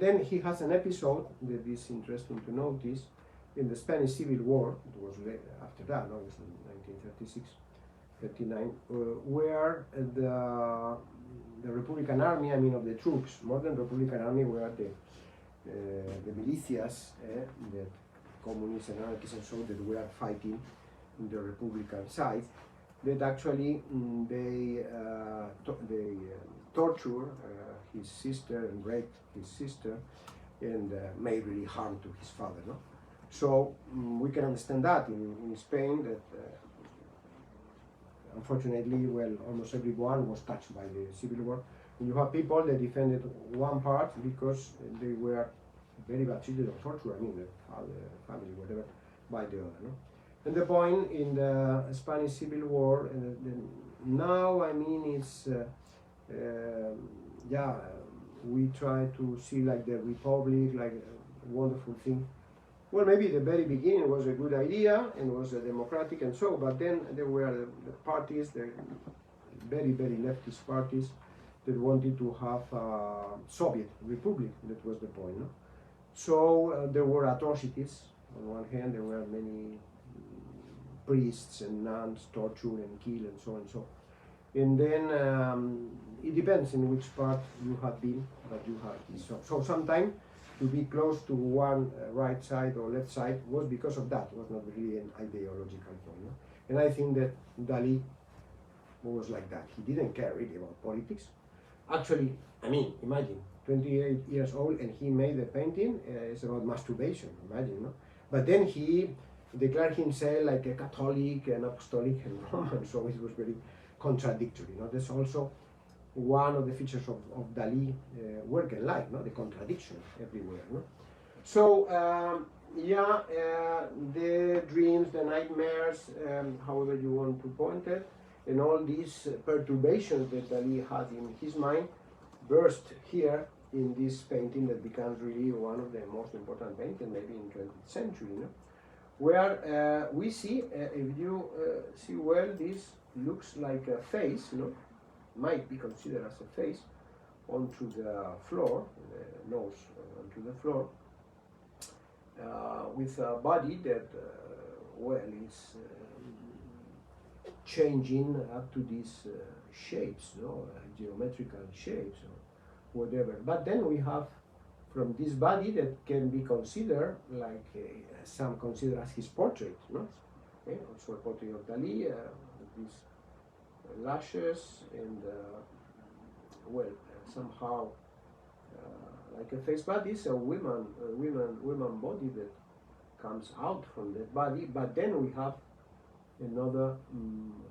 then he has an episode that is interesting to notice in the Spanish Civil War. It was after that, no, it was in 1939, where the Republican Army, of the troops, modern Republican Army, were the militias, the communists and anarchists and so that were fighting in the Republican side, that actually they tortured his sister and raped his sister, and made really harm to his father. No? So we can understand that in Spain, that unfortunately, almost everyone was touched by the Civil War. And you have people that defended one part because they were very bad treated or tortured, the father, family, whatever, by the other. No? And the point in the Spanish Civil War, now, it's, we try to see like the Republic, like a wonderful thing. Well, maybe the very beginning was a good idea and was democratic and so, but then there were the parties, the very, very leftist parties, that wanted to have a Soviet Republic. That was the point. No? So there were atrocities. On one hand, there were many priests and nuns tortured and killed and so and so. And then it depends in which part you have been, but you have this. So sometimes to be close to one right side or left side was because of that. It was not really an ideological point. No? And I think that Dalí was like that. He didn't care really about politics. actually, I mean, imagine, 28 years old and he made a painting. It's about masturbation, imagine, no? But then he declared himself like a Catholic and Apostolic and Roman, so it was very contradictory. No? That's also one of the features of Dalí work and life, no? The contradiction everywhere. No? So, the dreams, the nightmares, however you want to point it, and all these perturbations that Dalí had in his mind burst here in this painting that becomes really one of the most important paintings maybe in 20th century, you know? Where we see, if you see well, this looks like a face, you know, might be considered as a face onto the floor, the nose onto the floor, with a body that, well, is changing up to these shapes, no? Geometrical shapes or whatever. But then we have from this body that can be considered like some consider as his portrait, no? Okay? Also a portrait of Dalí, with these lashes and well, somehow like a face, but it's a woman body that comes out from that body. But then we have another,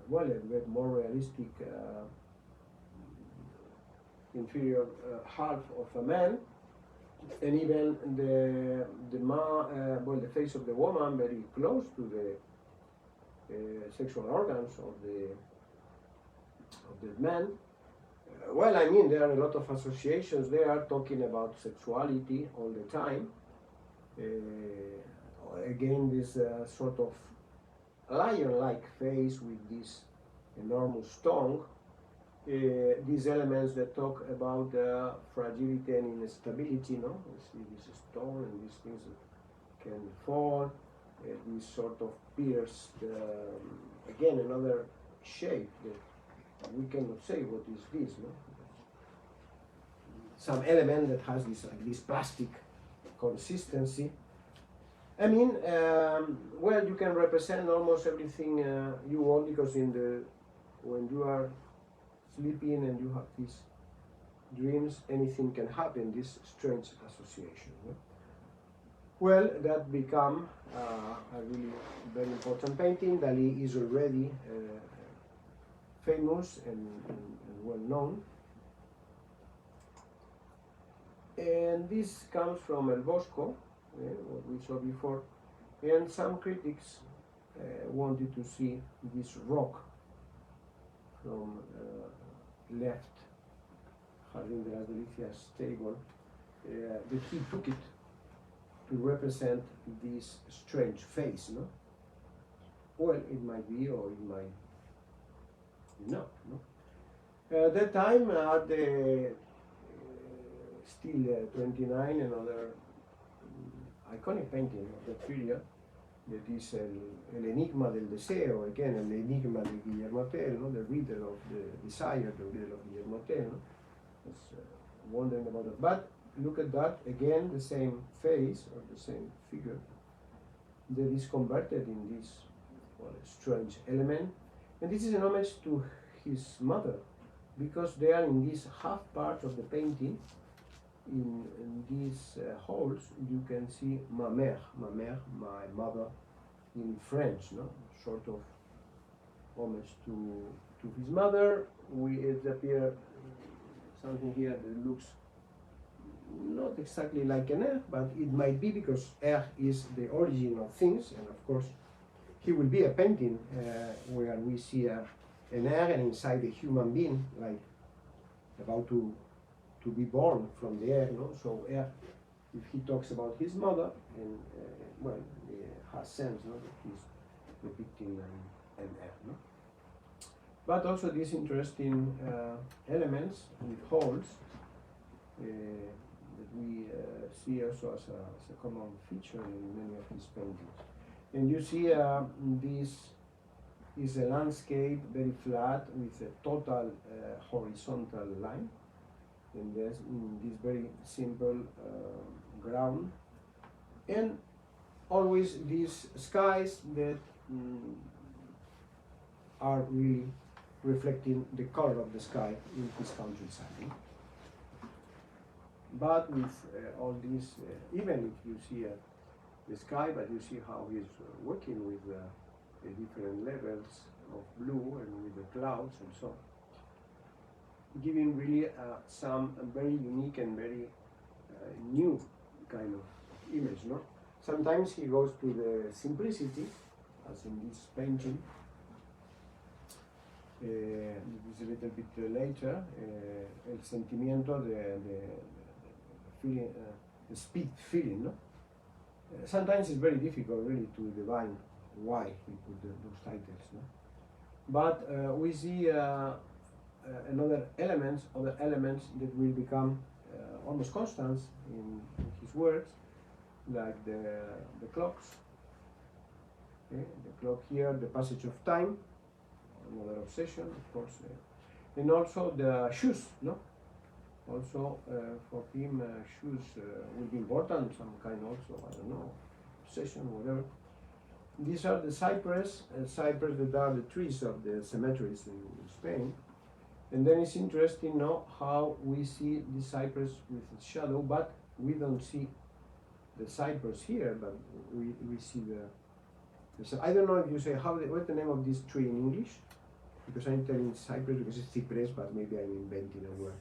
well, a bit more realistic inferior half of a man, and even the face of the woman very close to the sexual organs of the man. Well, I mean, there are a lot of associations there talking about sexuality all the time. Again, this sort of lion-like face with this enormous tongue. These elements that talk about fragility and instability, no? You see this stone and these things that can fall. This sort of pierced, again, another shape that we cannot say what is this, no? Some element that has this like this plastic consistency. I mean, well, you can represent almost everything you want, because when you are sleeping and you have these dreams, anything can happen. This strange association. No? Well, that become a really very important painting. Dalí is already famous and well known. And this comes from El Bosco, what we saw before. And some critics wanted to see this rock from left Jardín de las Delicias table, but he took it to represent this strange face, no? Well, it might be or it might not, no? At that time, at the still 29, another iconic painting of that period, that is El Enigma del Deseo, again, El Enigma de Guillermo Tell, no? The riddle of the desire, the riddle of Guillermo Tell. No? It's wondering about it. But look at that, again, the same face or the same figure that is converted in this strange element. And this is an homage to his mother, because they are in this half part of the painting. In these holes, you can see ma mère, my mother, in French, no? Sort of homage to his mother. It appears something here that looks not exactly like an air, but it might be because air is the origin of things, and of course, he will be a painting where we see an air and inside a human being, like about to be born from the air, no? So air, if he talks about his mother, and well, it has sense, no? That he's depicting an air, no? But also these interesting elements with holes that we see also as a common feature in many of his paintings. And you see this is a landscape very flat with a total horizontal line. In this very simple ground, and always these skies that are really reflecting the color of the sky in his countryside. But with all this, even if you see the sky, but you see how he's working with the different levels of blue and with the clouds and so on, giving really some very unique and very new kind of image, no? Sometimes he goes to the simplicity, as in this painting. This is a little bit later. El sentimiento de feeling, the speed feeling, no? Sometimes it's very difficult really to divine why he put those titles, no? But we see other elements that will become almost constants in his works, like the clocks. Okay? The clock here, the passage of time, another obsession, of course, and also the shoes, no? Also, for him, shoes will be important, some kind also, I don't know, obsession, whatever. These are the cypress that are the trees of the cemeteries in Spain. And then it's interesting, no, how we see the cypress with its shadow, but we don't see the cypress here, but we see the I don't know if you say, what's the name of this tree in English? Because I'm telling cypress because it's cypress, but maybe I'm inventing a word.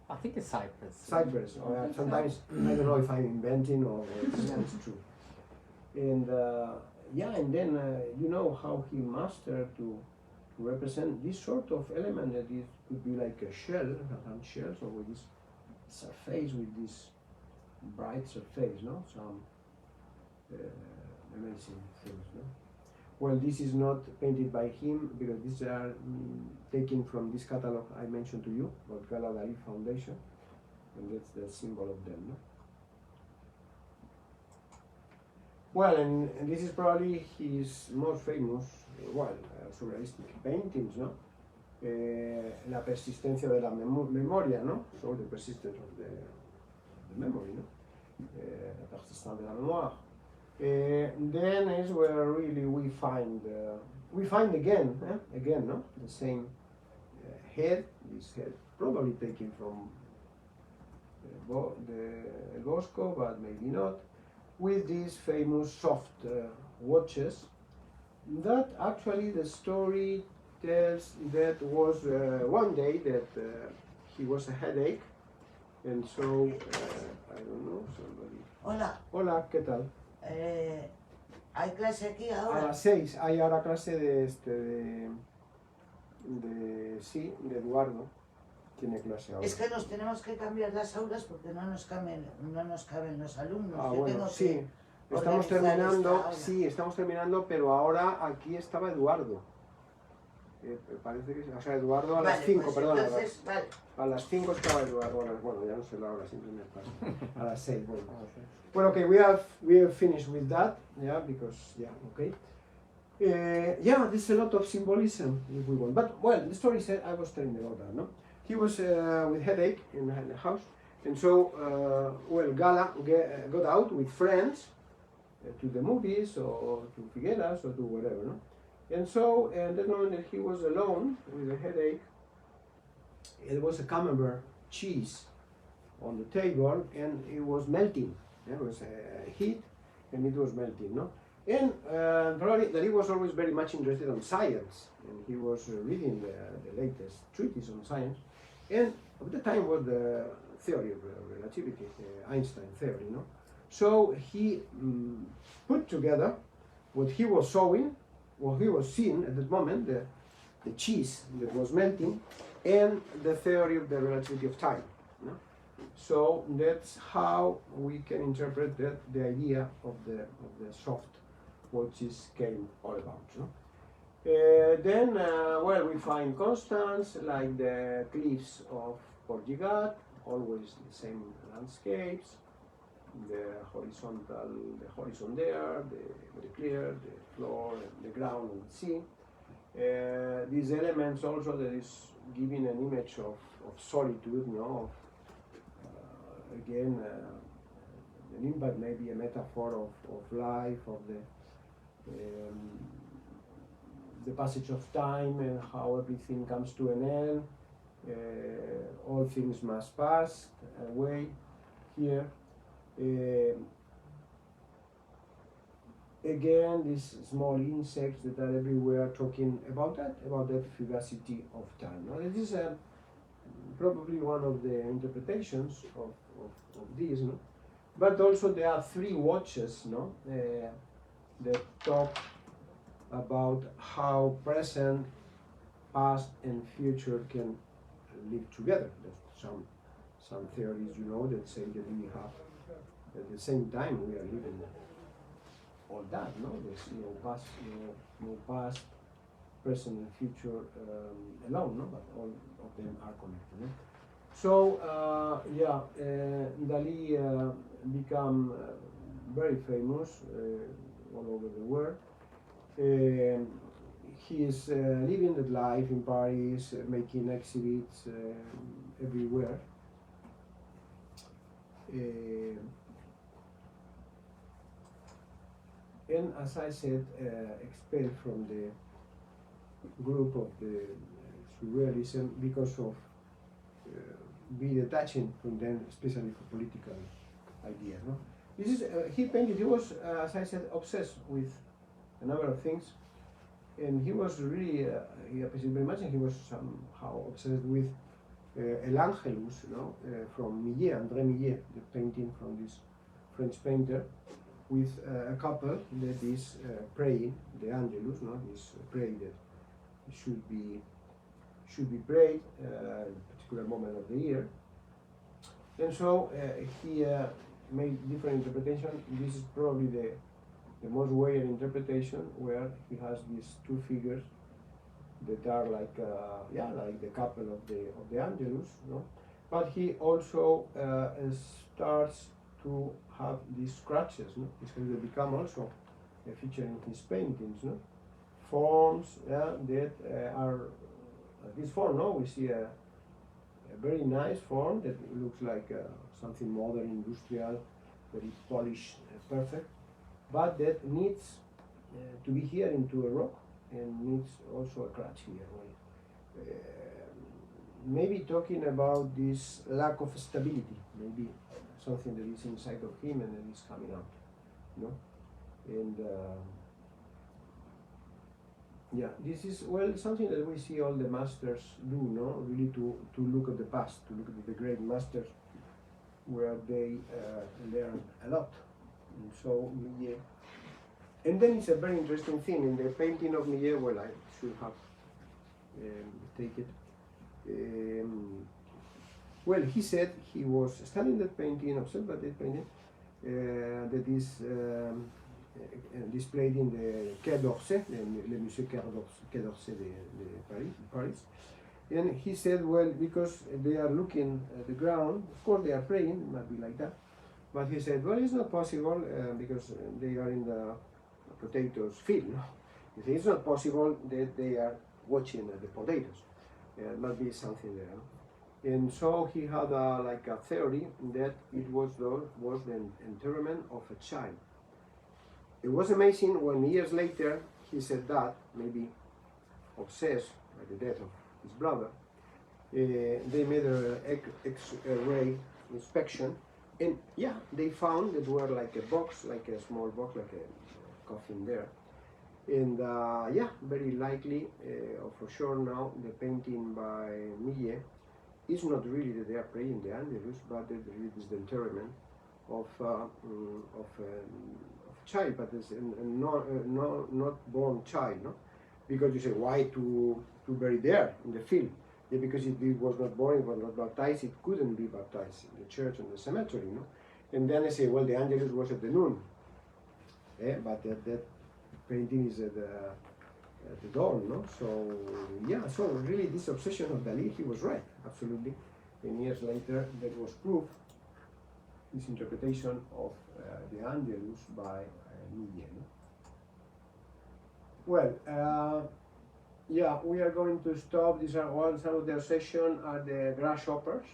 I think it's Cyprus. Cypress. Sometimes I don't know if I'm inventing or it's true. And yeah, and then you know how he mastered to represent this sort of element that it could be like a shell, round shells, or with this surface, with this bright surface, no? Some amazing things, no? Well, this is not painted by him because these are taken from this catalog I mentioned to you, about Dalí Foundation, and that's the symbol of them, no? Well, and this is probably his most famous, surrealistic paintings, no? La persistencia de la memoria, no? So the persistence of the memory, no? La persistance de la mémoire. Then is where really we find again, no? The same head, this head probably taken from the Bosco, but maybe not, with these famous soft watches that actually the story tells that was one day that he was a headache, and so I don't know, somebody. Hola, ¿qué tal? ¿Hay clase aquí A ahora? las 6 hay ahora clase de Eduardo. Tiene clase ahora. Es que nos tenemos que cambiar las aulas porque no nos caben los alumnos. Ah, Yo bueno, tengo sí. que Estamos organizar terminando, esta aula. sí, estamos terminando, pero ahora aquí estaba Eduardo. Parece que, o sea, Eduardo a las Vale, 5, pues perdón. entonces, vale. A las 5 estaba Eduardo, bueno, ya no sé la hora, siempre me pasa. A las 6, bueno. Well, okay, we have finished with that, yeah, because, yeah, okay. Yeah, there's a lot of symbolism if we want. But, well, the story said, I was telling about that, no? He was with headache in the house, and so, well, Gala got out with friends to the movies or to Figueras or to whatever, no? And so, at that moment that he was alone with a headache, there was a camembert cheese on the table, and it was melting. There was heat, and it was melting, no? And probably that he was always very much interested on science, and he was reading the latest treatise on science. And at the time was the theory of relativity, Einstein theory, no? So he put together what he was showing, what he was seeing at that moment, the cheese that was melting, and the theory of the relativity of time. No? So that's how we can interpret the idea of the soft watches came all about. No? Then, well, we find constants like the cliffs of Portugal, always the same landscapes, the horizon there, the clear, the floor, the ground, and the sea. These elements also that is giving an image of solitude, no? Again, an impact, maybe a metaphor of life, of the the passage of time and how everything comes to an end. All things must pass away here. Again, these small insects that are everywhere talking about that fugacity of time. Now, this is probably one of the interpretations of this, no? But also there are three watches, no, that talk about how present, past, and future can live together. There's some theories, you know, that say that we have at the same time we are living all that, no? There's no past, present, and future alone, no? But all of them are connected. No? So Dalí became very famous all over the world. He is living that life in Paris, making exhibits everywhere. And as I said, expelled from the group of the surrealism because of be detaching from them, especially for political ideas. No? This is he painted. He was, as I said, obsessed with a number of things, and he was really he appreciated very much, and he was somehow obsessed with El Angelus, from Millet, André Millet, the painting from this French painter, with a couple that is praying, the Angelus, this prayer that should be prayed at a particular moment of the year. And so he made different interpretations. This is probably the most weird interpretation, where he has these two figures that are like the couple of the Angelus, But he also starts to have these scratches, because they become also featured in his paintings, forms that are this form. We see a very nice form that looks like something modern, industrial, very polished, perfect, but that needs to be here into a rock, and needs also a crutch here. Maybe talking about this lack of stability, maybe something that is inside of him and that is coming out, And this is something that we see all the masters do, really to look at the past, to look at the great masters, where they learn a lot. And so Millet. And then it's a very interesting thing in the painting of Millet. I should have taken it. He said he was studying that painting, obsessed by that painting, that is displayed in the Quai d'Orsay, le Musée Quai d'Orsay de Paris. And he said, because they are looking at the ground, of course they are praying, it might be like that. But he said, it's not possible because they are in the potatoes field. He said, it's not possible that they are watching the potatoes. It must be something there. And so he had a theory that it was the enterrament of a child. It was amazing when years later he said that, maybe obsessed by the death of his brother, they made an X-ray inspection, and they found that were like a box, like a small box, like a coffin there. And very likely, or for sure now, the painting by Millet is not really that they are praying the Angelus, but that it is the enterrament of a child, but it's a not born child, Because you say, why to bury there in the field? Because it was not born, it was not baptized, it couldn't be baptized in the church and the cemetery, And then they say, the Angelus was at the noon, but that painting is at the dawn, So really this obsession of Dalí, he was right, absolutely. And years later, that was proof, this interpretation of the Angelus by Millet. We are going to stop. These are some of their sessions are the grasshoppers.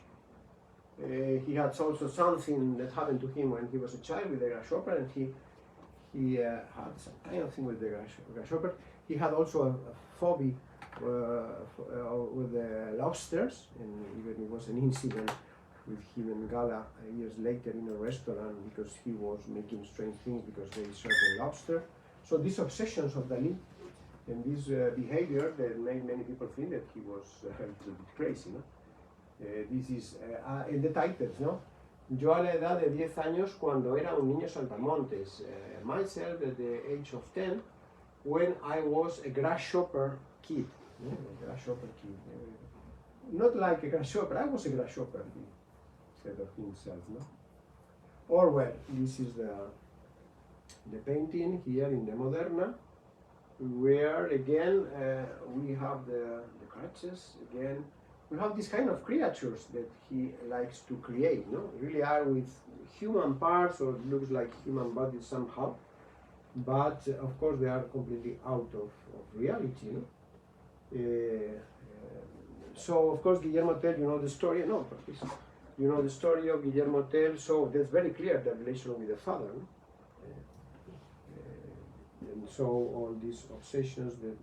He had also something that happened to him when he was a child with the grasshopper, and he had some kind of thing with the grasshopper. He had also a phobia with the lobsters, and even it was an incident with him and Gala years later in a restaurant because he was making strange things because they served a lobster. So these obsessions of Dalí and this behavior that made many people think that he was a little bit crazy, ¿no? This is in the titles, ¿no? Yo a la edad de 10 años cuando era un niño saltamontes, myself at the age of 10 when I was a grasshopper kid, a grasshopper kid. Not like a grasshopper, I was a grasshopper kid instead of himself, no? Or well, this is the painting here in the Moderna, where again we have the crutches again. We have this kind of creatures that he likes to create, no? Really are with human parts or looks like human bodies somehow, but of course they are completely out of reality, no? So of course Guillermo Tell, you know the story, no, please. You know the story of Guillermo Tell, so that's very clear, the relation with the father, no? And so all these obsessions that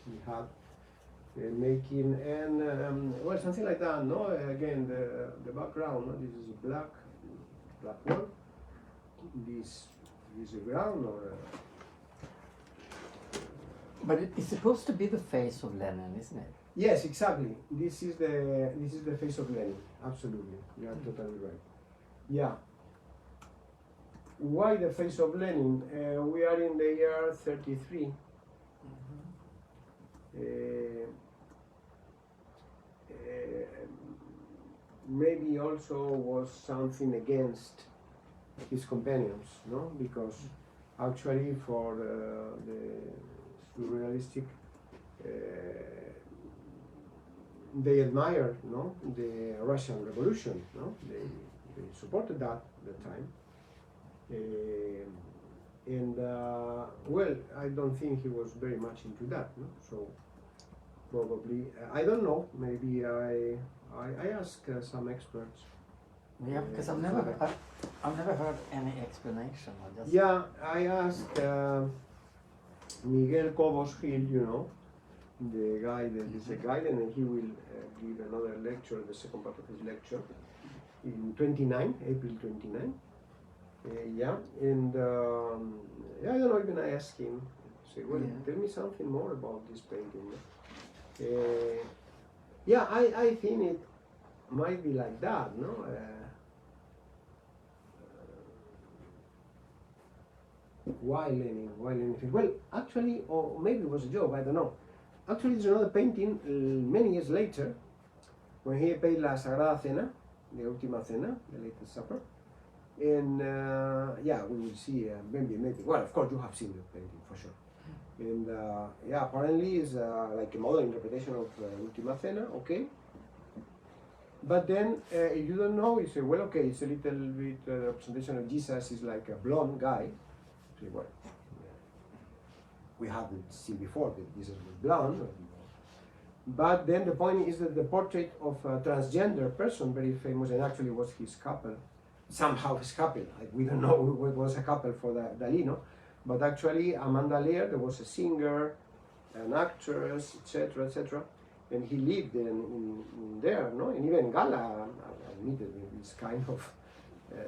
he had making, and well, something like that, no? Again, the background, no? This is a black wall. This is a ground, or But it's supposed to be the face of Lenin, isn't it? yes, exactly. This is the face of Lenin. Absolutely, you are totally right. Yeah. Why the face of Lenin? We are in the year 33. Maybe also was something against his companions, no? Because actually for the surrealistic, they admired, no, the Russian Revolution, no? They supported that at the time. Well, I don't think he was very much into that, no? So probably, I don't know, maybe I asked some experts. Yeah, because I've never heard any explanation. I just Yeah, I asked Miguel Cobos Gil, you know, the guy that is a guide, and then he will give another lecture, the second part of his lecture, in April 29. Yeah, and yeah, I don't know, even I asked him, say, well, Yeah. tell me something more about this painting. Yeah, I think it might be like that, no? Why Lenin? Why Lenin? Well, actually, or maybe it was a joke, I don't know. Actually, there's another painting many years later, when he paid La Sagrada Cena, the Última Cena, the latest supper. And yeah, we will see, maybe, well, of course, you have seen the painting for sure. And yeah, apparently it's like a modern interpretation of Última Cena, okay. But then, if you don't know, you say, well, okay, it's a little bit representation of Jesus is like a blonde guy. So, well, we haven't seen before that Jesus was blonde. But then the point is that the portrait of a transgender person, very famous, and actually was his couple, somehow his couple. Like, we don't know what was a couple for Dalí, no? But actually, Amanda Lear, there was a singer, an actress, etc., etc., and he lived in there, no? And even Gala admitted this kind of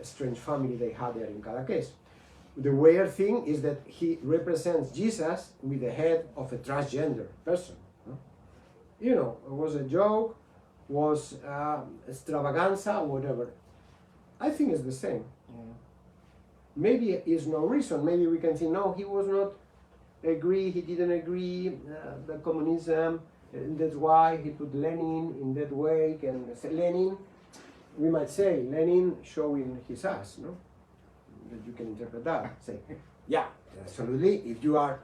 strange family they had there in Cadaqués. The weird thing is that he represents Jesus with the head of a transgender person. No? You know, it was a joke, was extravaganza, whatever. I think it's the same. Yeah. Maybe it's no reason. Maybe we can say, no, he was not agree, he didn't agree, the communism, and that's why he put Lenin in that way. And Lenin, we might say, Lenin showing his ass, no? That you can interpret that. Say, yeah, absolutely. If you are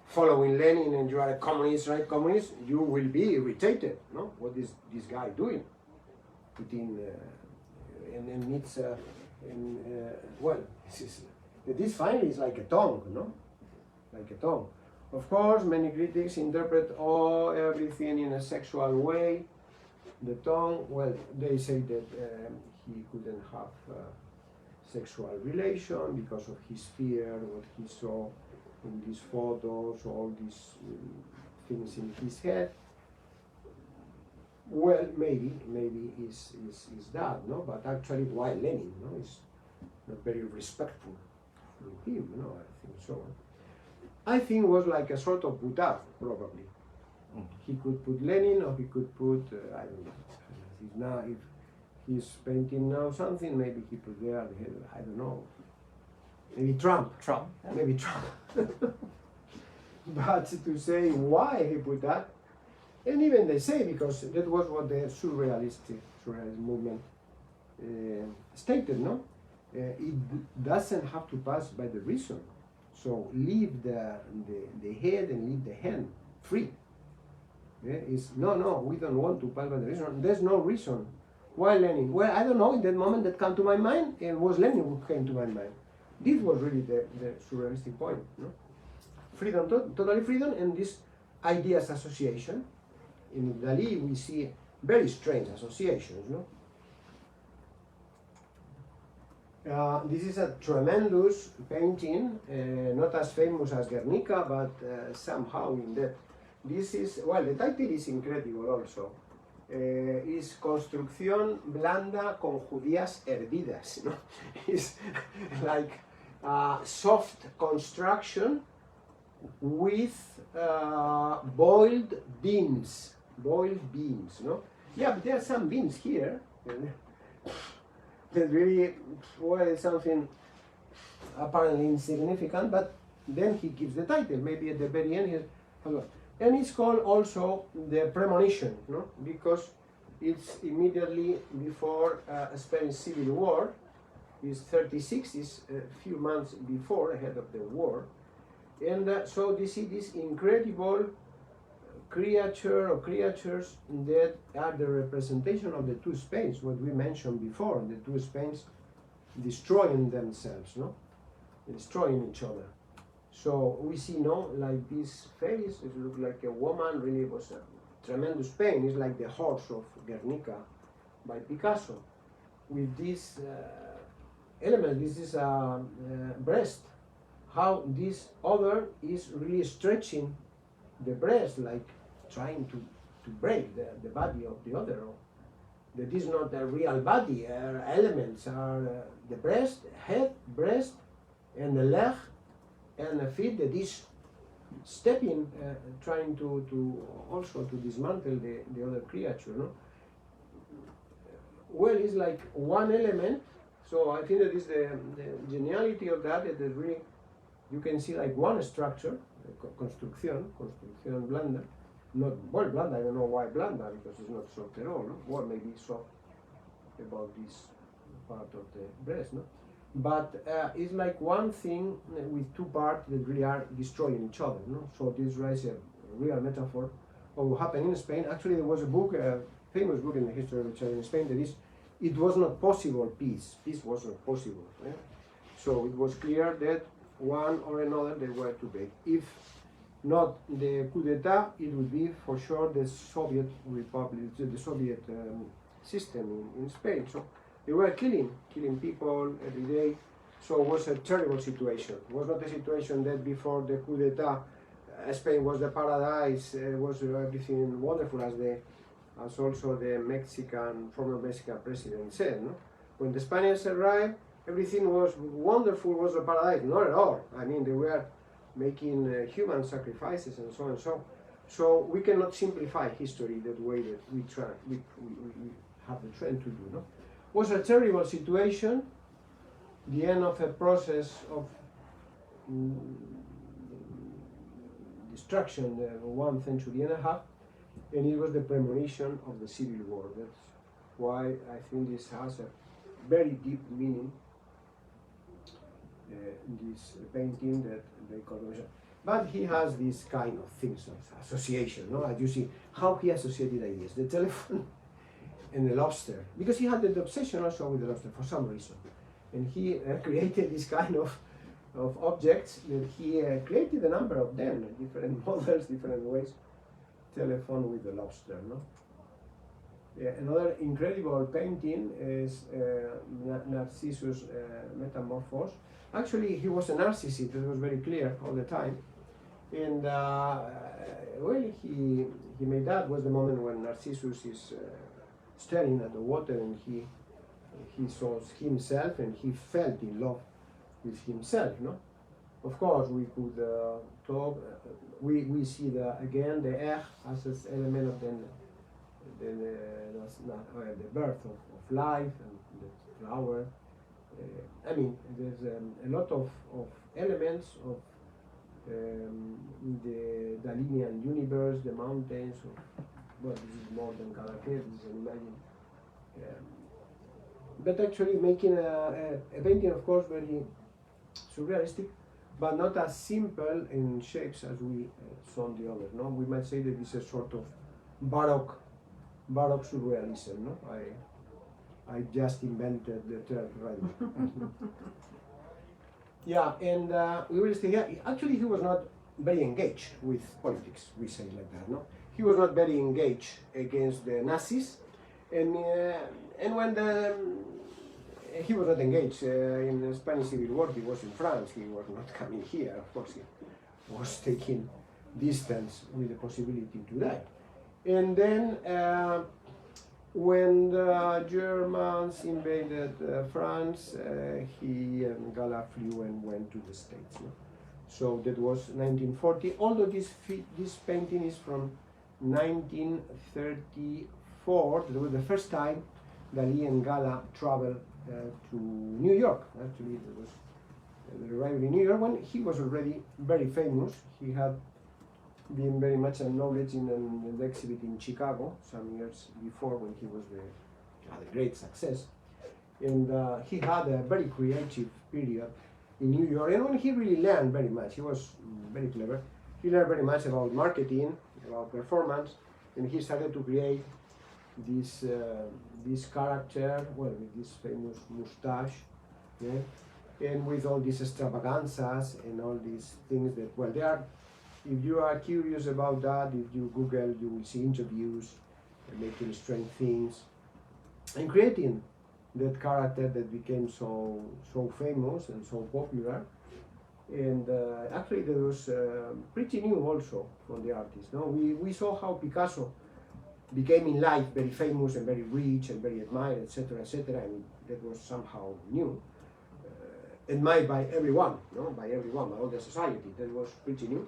following Lenin and you are a communist, right communist, you will be irritated, no? What is this guy doing? Putting, and it's, well, this finally is like a tongue, no? Like a tongue. Of course, many critics interpret everything in a sexual way. The tongue, well, they say that he couldn't have sexual relation because of his fear, what he saw in these photos, all these things in his head. Well, maybe is that, no? But actually, why Lenin, no? Is not very respectful to him, no? I think so. I think it was like a sort of Buddha, probably. He could put Lenin, or he could put I don't know. If now, if he's painting now something, maybe he put there. I don't know. Maybe Trump. Trump. Yeah. Maybe Trump. But to say why he put that, and even they say because that was what the surrealist movement stated, no? It doesn't have to pass by the reason. So leave the head and leave the hand free. Yeah? No, we don't want to pass by the reason. There's no reason. Why Lenin? Well, I don't know. In that moment that came to my mind, it was Lenin who came to my mind. This was really the surrealistic point. No? Freedom, totally freedom, and this ideas association. In Dalí we see very strange associations. No? This is a tremendous painting, not as famous as Guernica, but somehow in that. This is, well, the title is incredible also. Es construcción blanda con judías hervidas. ¿No? It's like soft construction with boiled beans. No? Yeah, but there are some beans here. That really, well, something apparently insignificant, but then he gives the title. Maybe at the very end, and it's called also the premonition, no? Because it's immediately before Spanish Civil War. It's 36, it's a few months before, ahead of the war. And so you see this incredible creature or creatures that are the representation of the two Spains, what we mentioned before, the two Spains destroying themselves, no? Destroying each other. So we see, no, like this face, it looks like a woman, really was a tremendous pain. It's like the horse of Guernica by Picasso. With this element, this is a breast. How this other is really stretching the breast, like trying to break the body of the other. That is not a real body. Elements are the breast, head, breast, and the leg, and the feet that is stepping, trying to also to dismantle the other creature. No? Well, it's like one element. So I think that is the geniality of that. That is really, you can see like one structure, construcción blanda, not well blanda. I don't know why blanda, because it's not soft at all. No? Or maybe soft about this part of the breast, no? But it's like one thing with two parts that really are destroying each other. No? So this is a real metaphor of what happened in Spain. Actually, there was a book, a famous book in the history of the church in Spain, that is, it was not possible peace. Peace was not possible. Yeah? So it was clear that one or another they were to break. If not the coup d'etat, it would be for sure the Soviet Republic, the Soviet system in Spain. So they were killing people every day. So it was a terrible situation. It was not a situation that before the coup d'etat, Spain was the paradise, was everything wonderful, as also the former Mexican president said. No? When the Spaniards arrived, everything was wonderful, was a paradise. Not at all. I mean, they were making human sacrifices and so on and so. So we cannot simplify history that way that we have the trend to do. No? It was a terrible situation, the end of a process of destruction, 1 century and a half, and it was the premonition of the Civil War. That's why I think this has a very deep meaning, this painting that they call it. But he has this kind of things of association, no? As you see, how he associated ideas, the telephone and the lobster, because he had the obsession also with the lobster for some reason. And he created this kind of objects that he created a number of them, different models, different ways. Telephone with the lobster, no? Another incredible painting is Narcissus Metamorphose. Actually, he was a narcissist, it was very clear all the time. And well, he made that was the moment when Narcissus is staring at the water, and he saw himself and he felt in love with himself, no? Of course, we could talk, we see again the air as an element of the birth of life and the flower. I mean, there's a lot of elements of the Dalínian universe, the mountains. Well, this is more than Cadaqués, this is an imagine. But actually making a painting, of course, very surrealistic, but not as simple in shapes as we saw on the others. No, we might say that this is a sort of Baroque surrealism. No, I just invented the term right now. Yeah, and we will say, yeah, actually he was not very engaged with politics, we say like that, no? He was not very engaged against the Nazis, and when he was not engaged in the Spanish Civil War, he was in France, he was not coming here, of course he was taking distance with the possibility to die. And then when the Germans invaded France, he and Gala flew and went to the States. No? So that was 1940, although this painting is from 1934. That was the first time Dalí and Gala traveled to New York. Actually, they arrived in New York when he was already very famous. He had been very much acknowledged in an exhibit in Chicago some years before, when he was had a great success. And he had a very creative period in New York, and when he really learned very much. He was very clever. He learned very much about marketing, about performance, and he started to create this character, well, with this famous mustache, yeah? And with all these extravaganzas and all these things that, well, they are. If you are curious about that, if you Google, you will see interviews making strange things and creating that character that became so famous and so popular. And actually, that was pretty new also for the artist. No, we saw how Picasso became in life very famous and very rich and very admired, etc., etc., and that was somehow new, admired by everyone, no, by everyone, by all the society. That was pretty new.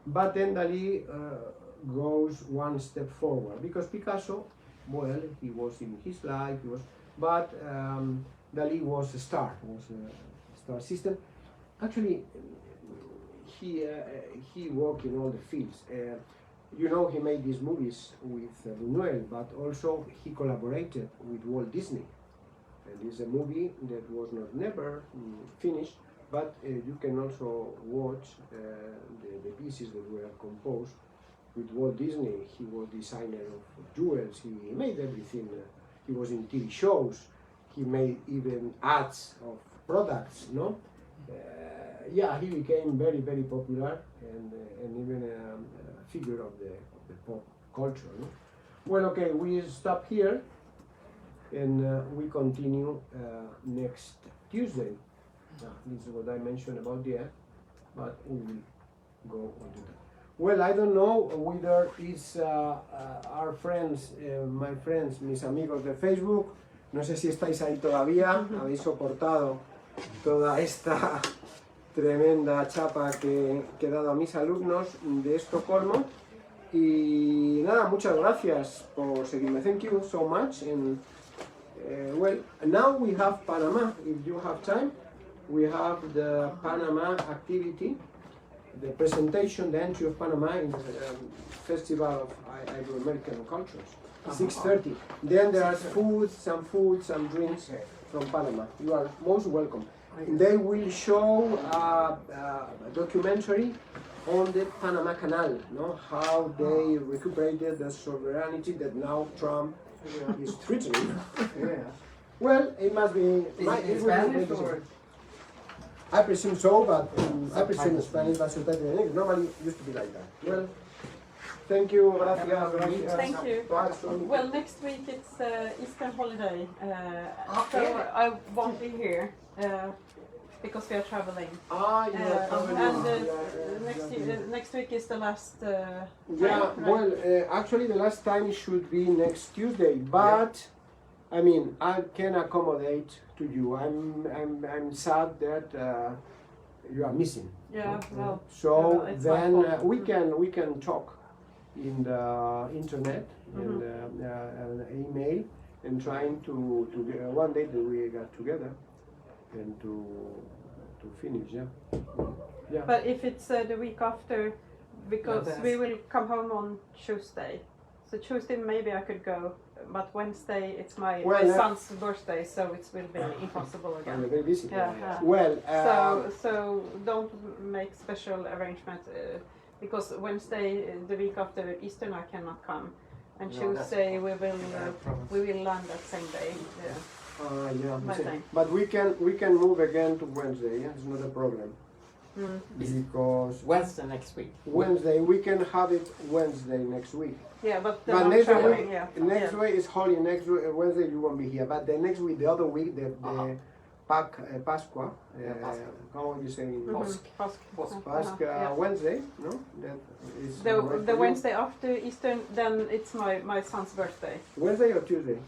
But then Dalí goes one step forward, because Picasso, well, he was in his life, but Dalí was a star, was a star system. Actually, he worked in all the fields. You know, he made these movies with Buñuel, but also he collaborated with Walt Disney. And this is a movie that was never finished, but you can also watch the pieces that were composed with Walt Disney. He was designer of jewels, he made everything. He was in TV shows, he made even ads of products, no? Yeah, he became very, very popular, and even a figure of the pop culture, no? Well, okay, we stop here, and we continue next Tuesday. This is what I mentioned about the app, but we will go on to that. Well, I don't know whether it's our friends, my friends, mis amigos de Facebook. No sé si estáis ahí todavía, habéis soportado toda esta tremenda chapa que he dado a mis alumnos de Estocolmo. Y nada, muchas gracias por seguirme. Thank you so much. And well, now we have Panama. If you have time, we have the Panama activity, the presentation, the entry of Panama in the Festival of Ibero-American Cultures, 6:30. Then there are food, some drinks from Panama. You are most welcome. They will show a documentary on the Panama Canal, no? How they recuperated the sovereignty that now Trump is threatening. Yeah. Well, it must be. In Spanish or? I presume so, but I presume in Spanish, but normally it used to be like that. Well, Thank you, gracias, gracias. Thank you. Bye. Well, next week it's Easter holiday, so Okay. I won't be here because we are traveling. Ah, you are traveling. And next week is the last. Yeah, time, well, right? actually the last time should be next Tuesday, but I mean I can accommodate to you. I'm sad that you are missing. Yeah, well. So it's my then fault. we can talk in the internet and email and trying to get one day that we got together and to finish. Yeah. But if it's the week after, because Yeah, we will come home on Tuesday. So Tuesday maybe I could go, but Wednesday it's my son's birthday, so it will be impossible I'm again. very busy. Yeah. Well, So don't make special arrangement because Wednesday, the week after Easter, I cannot come, and No, Tuesday we will problem. we will land that same day. yeah, My time. but we can move again to Wednesday. Yeah? It's not a problem Mm. because Wednesday next week. Wednesday we can have it Wednesday next week. Yeah, but But I'm next traveling, week, yeah. next yeah. week is holy. Next Wednesday you won't be here. But the next week, the other week, the Pascua. How would you say? Pascua Yeah. Wednesday. No, that is The correct for you. Wednesday after Easter, then it's my son's birthday. Wednesday or Tuesday?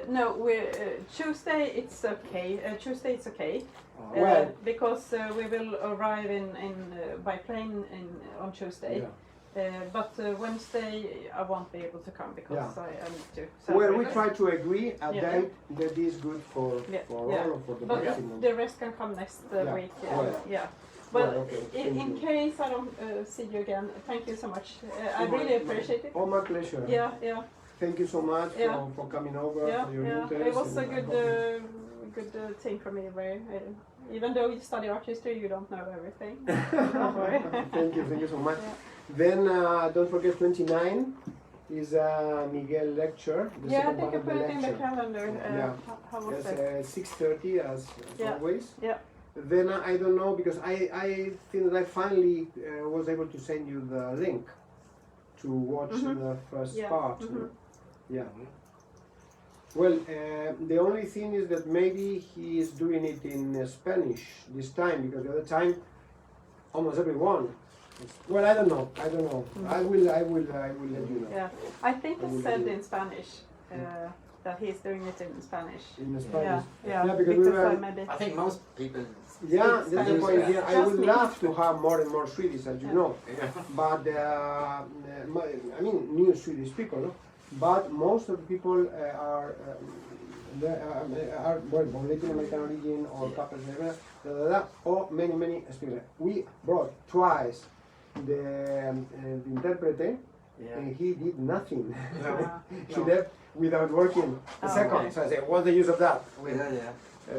No, Tuesday it's okay. Tuesday it's okay. Well, Because we will arrive in by plane on Tuesday. yeah. But Wednesday I won't be able to come because I need to. Well, we celebrate. try to agree a Yeah. date that is good for Yeah, all or for the But maximum. the rest can come next Yeah. week. Well. Yeah. Well, Well, okay. Thank in you. case I don't see you again, thank you so much. I really appreciate it. Oh, my pleasure. Yeah. Thank you so much Yeah. for coming over, Yeah, for your yeah. interest. It was a and I good, hope good thing for me. Where even though you study art history, you don't know everything. Don't worry. Thank you so much. Yeah. Then don't forget 29 is a Miguel lecture. The Yeah, I second think part I of the put it in the lecture. calendar. Yeah. How was It's it? 6:30 as Yeah. always. Yeah. Then I don't know because I think that I finally was able to send you the link to watch the first Yeah. part. Mhm. Yeah. Well, the only thing is that maybe he is doing it in Spanish this time because the other time, almost everyone. Well, I don't know. I will let you know. Yeah, I think I will it said do. in Spanish that he's doing it in Spanish. In Spanish. Yeah, because we were. I maybe. I think most people. Yeah, that's the Spanish. point here. I Just would me. love to have more and more Swedish, as you know. But I mean, new Swedish people, no? But most of the people are well, from Latin American origin or couples, or many speakers. We brought twice the interpreter, and he did nothing. He left without working a second. okay. So I said, what's the use of that? Yeah.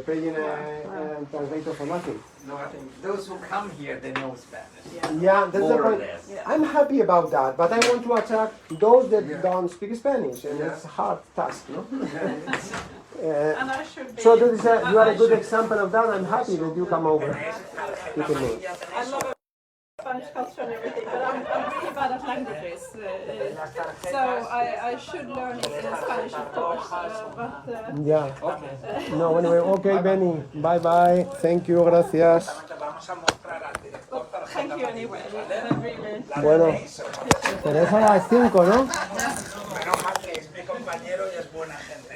Paying a translator for nothing. No, I think those who come here, they know Spanish. Yeah, that's the More or point. less. Yeah. I'm happy about that, but I want to attract those that Yeah. don't speak Spanish, and Yeah. it's a hard task, no? And I should be. So that is you are a good should- example of that. I'm happy that you come over. You can move. I love Spanish culture and everything, but I'm really bad at languages. So I should learn Spanish, of course. But Yeah. Okay. No, anyway, okay, Benny. Bye bye. Thank you, gracias. thank you anyway. I really. Bueno, pero es a las 5, ¿no? Menos mal que es mi compañero y es buena gente,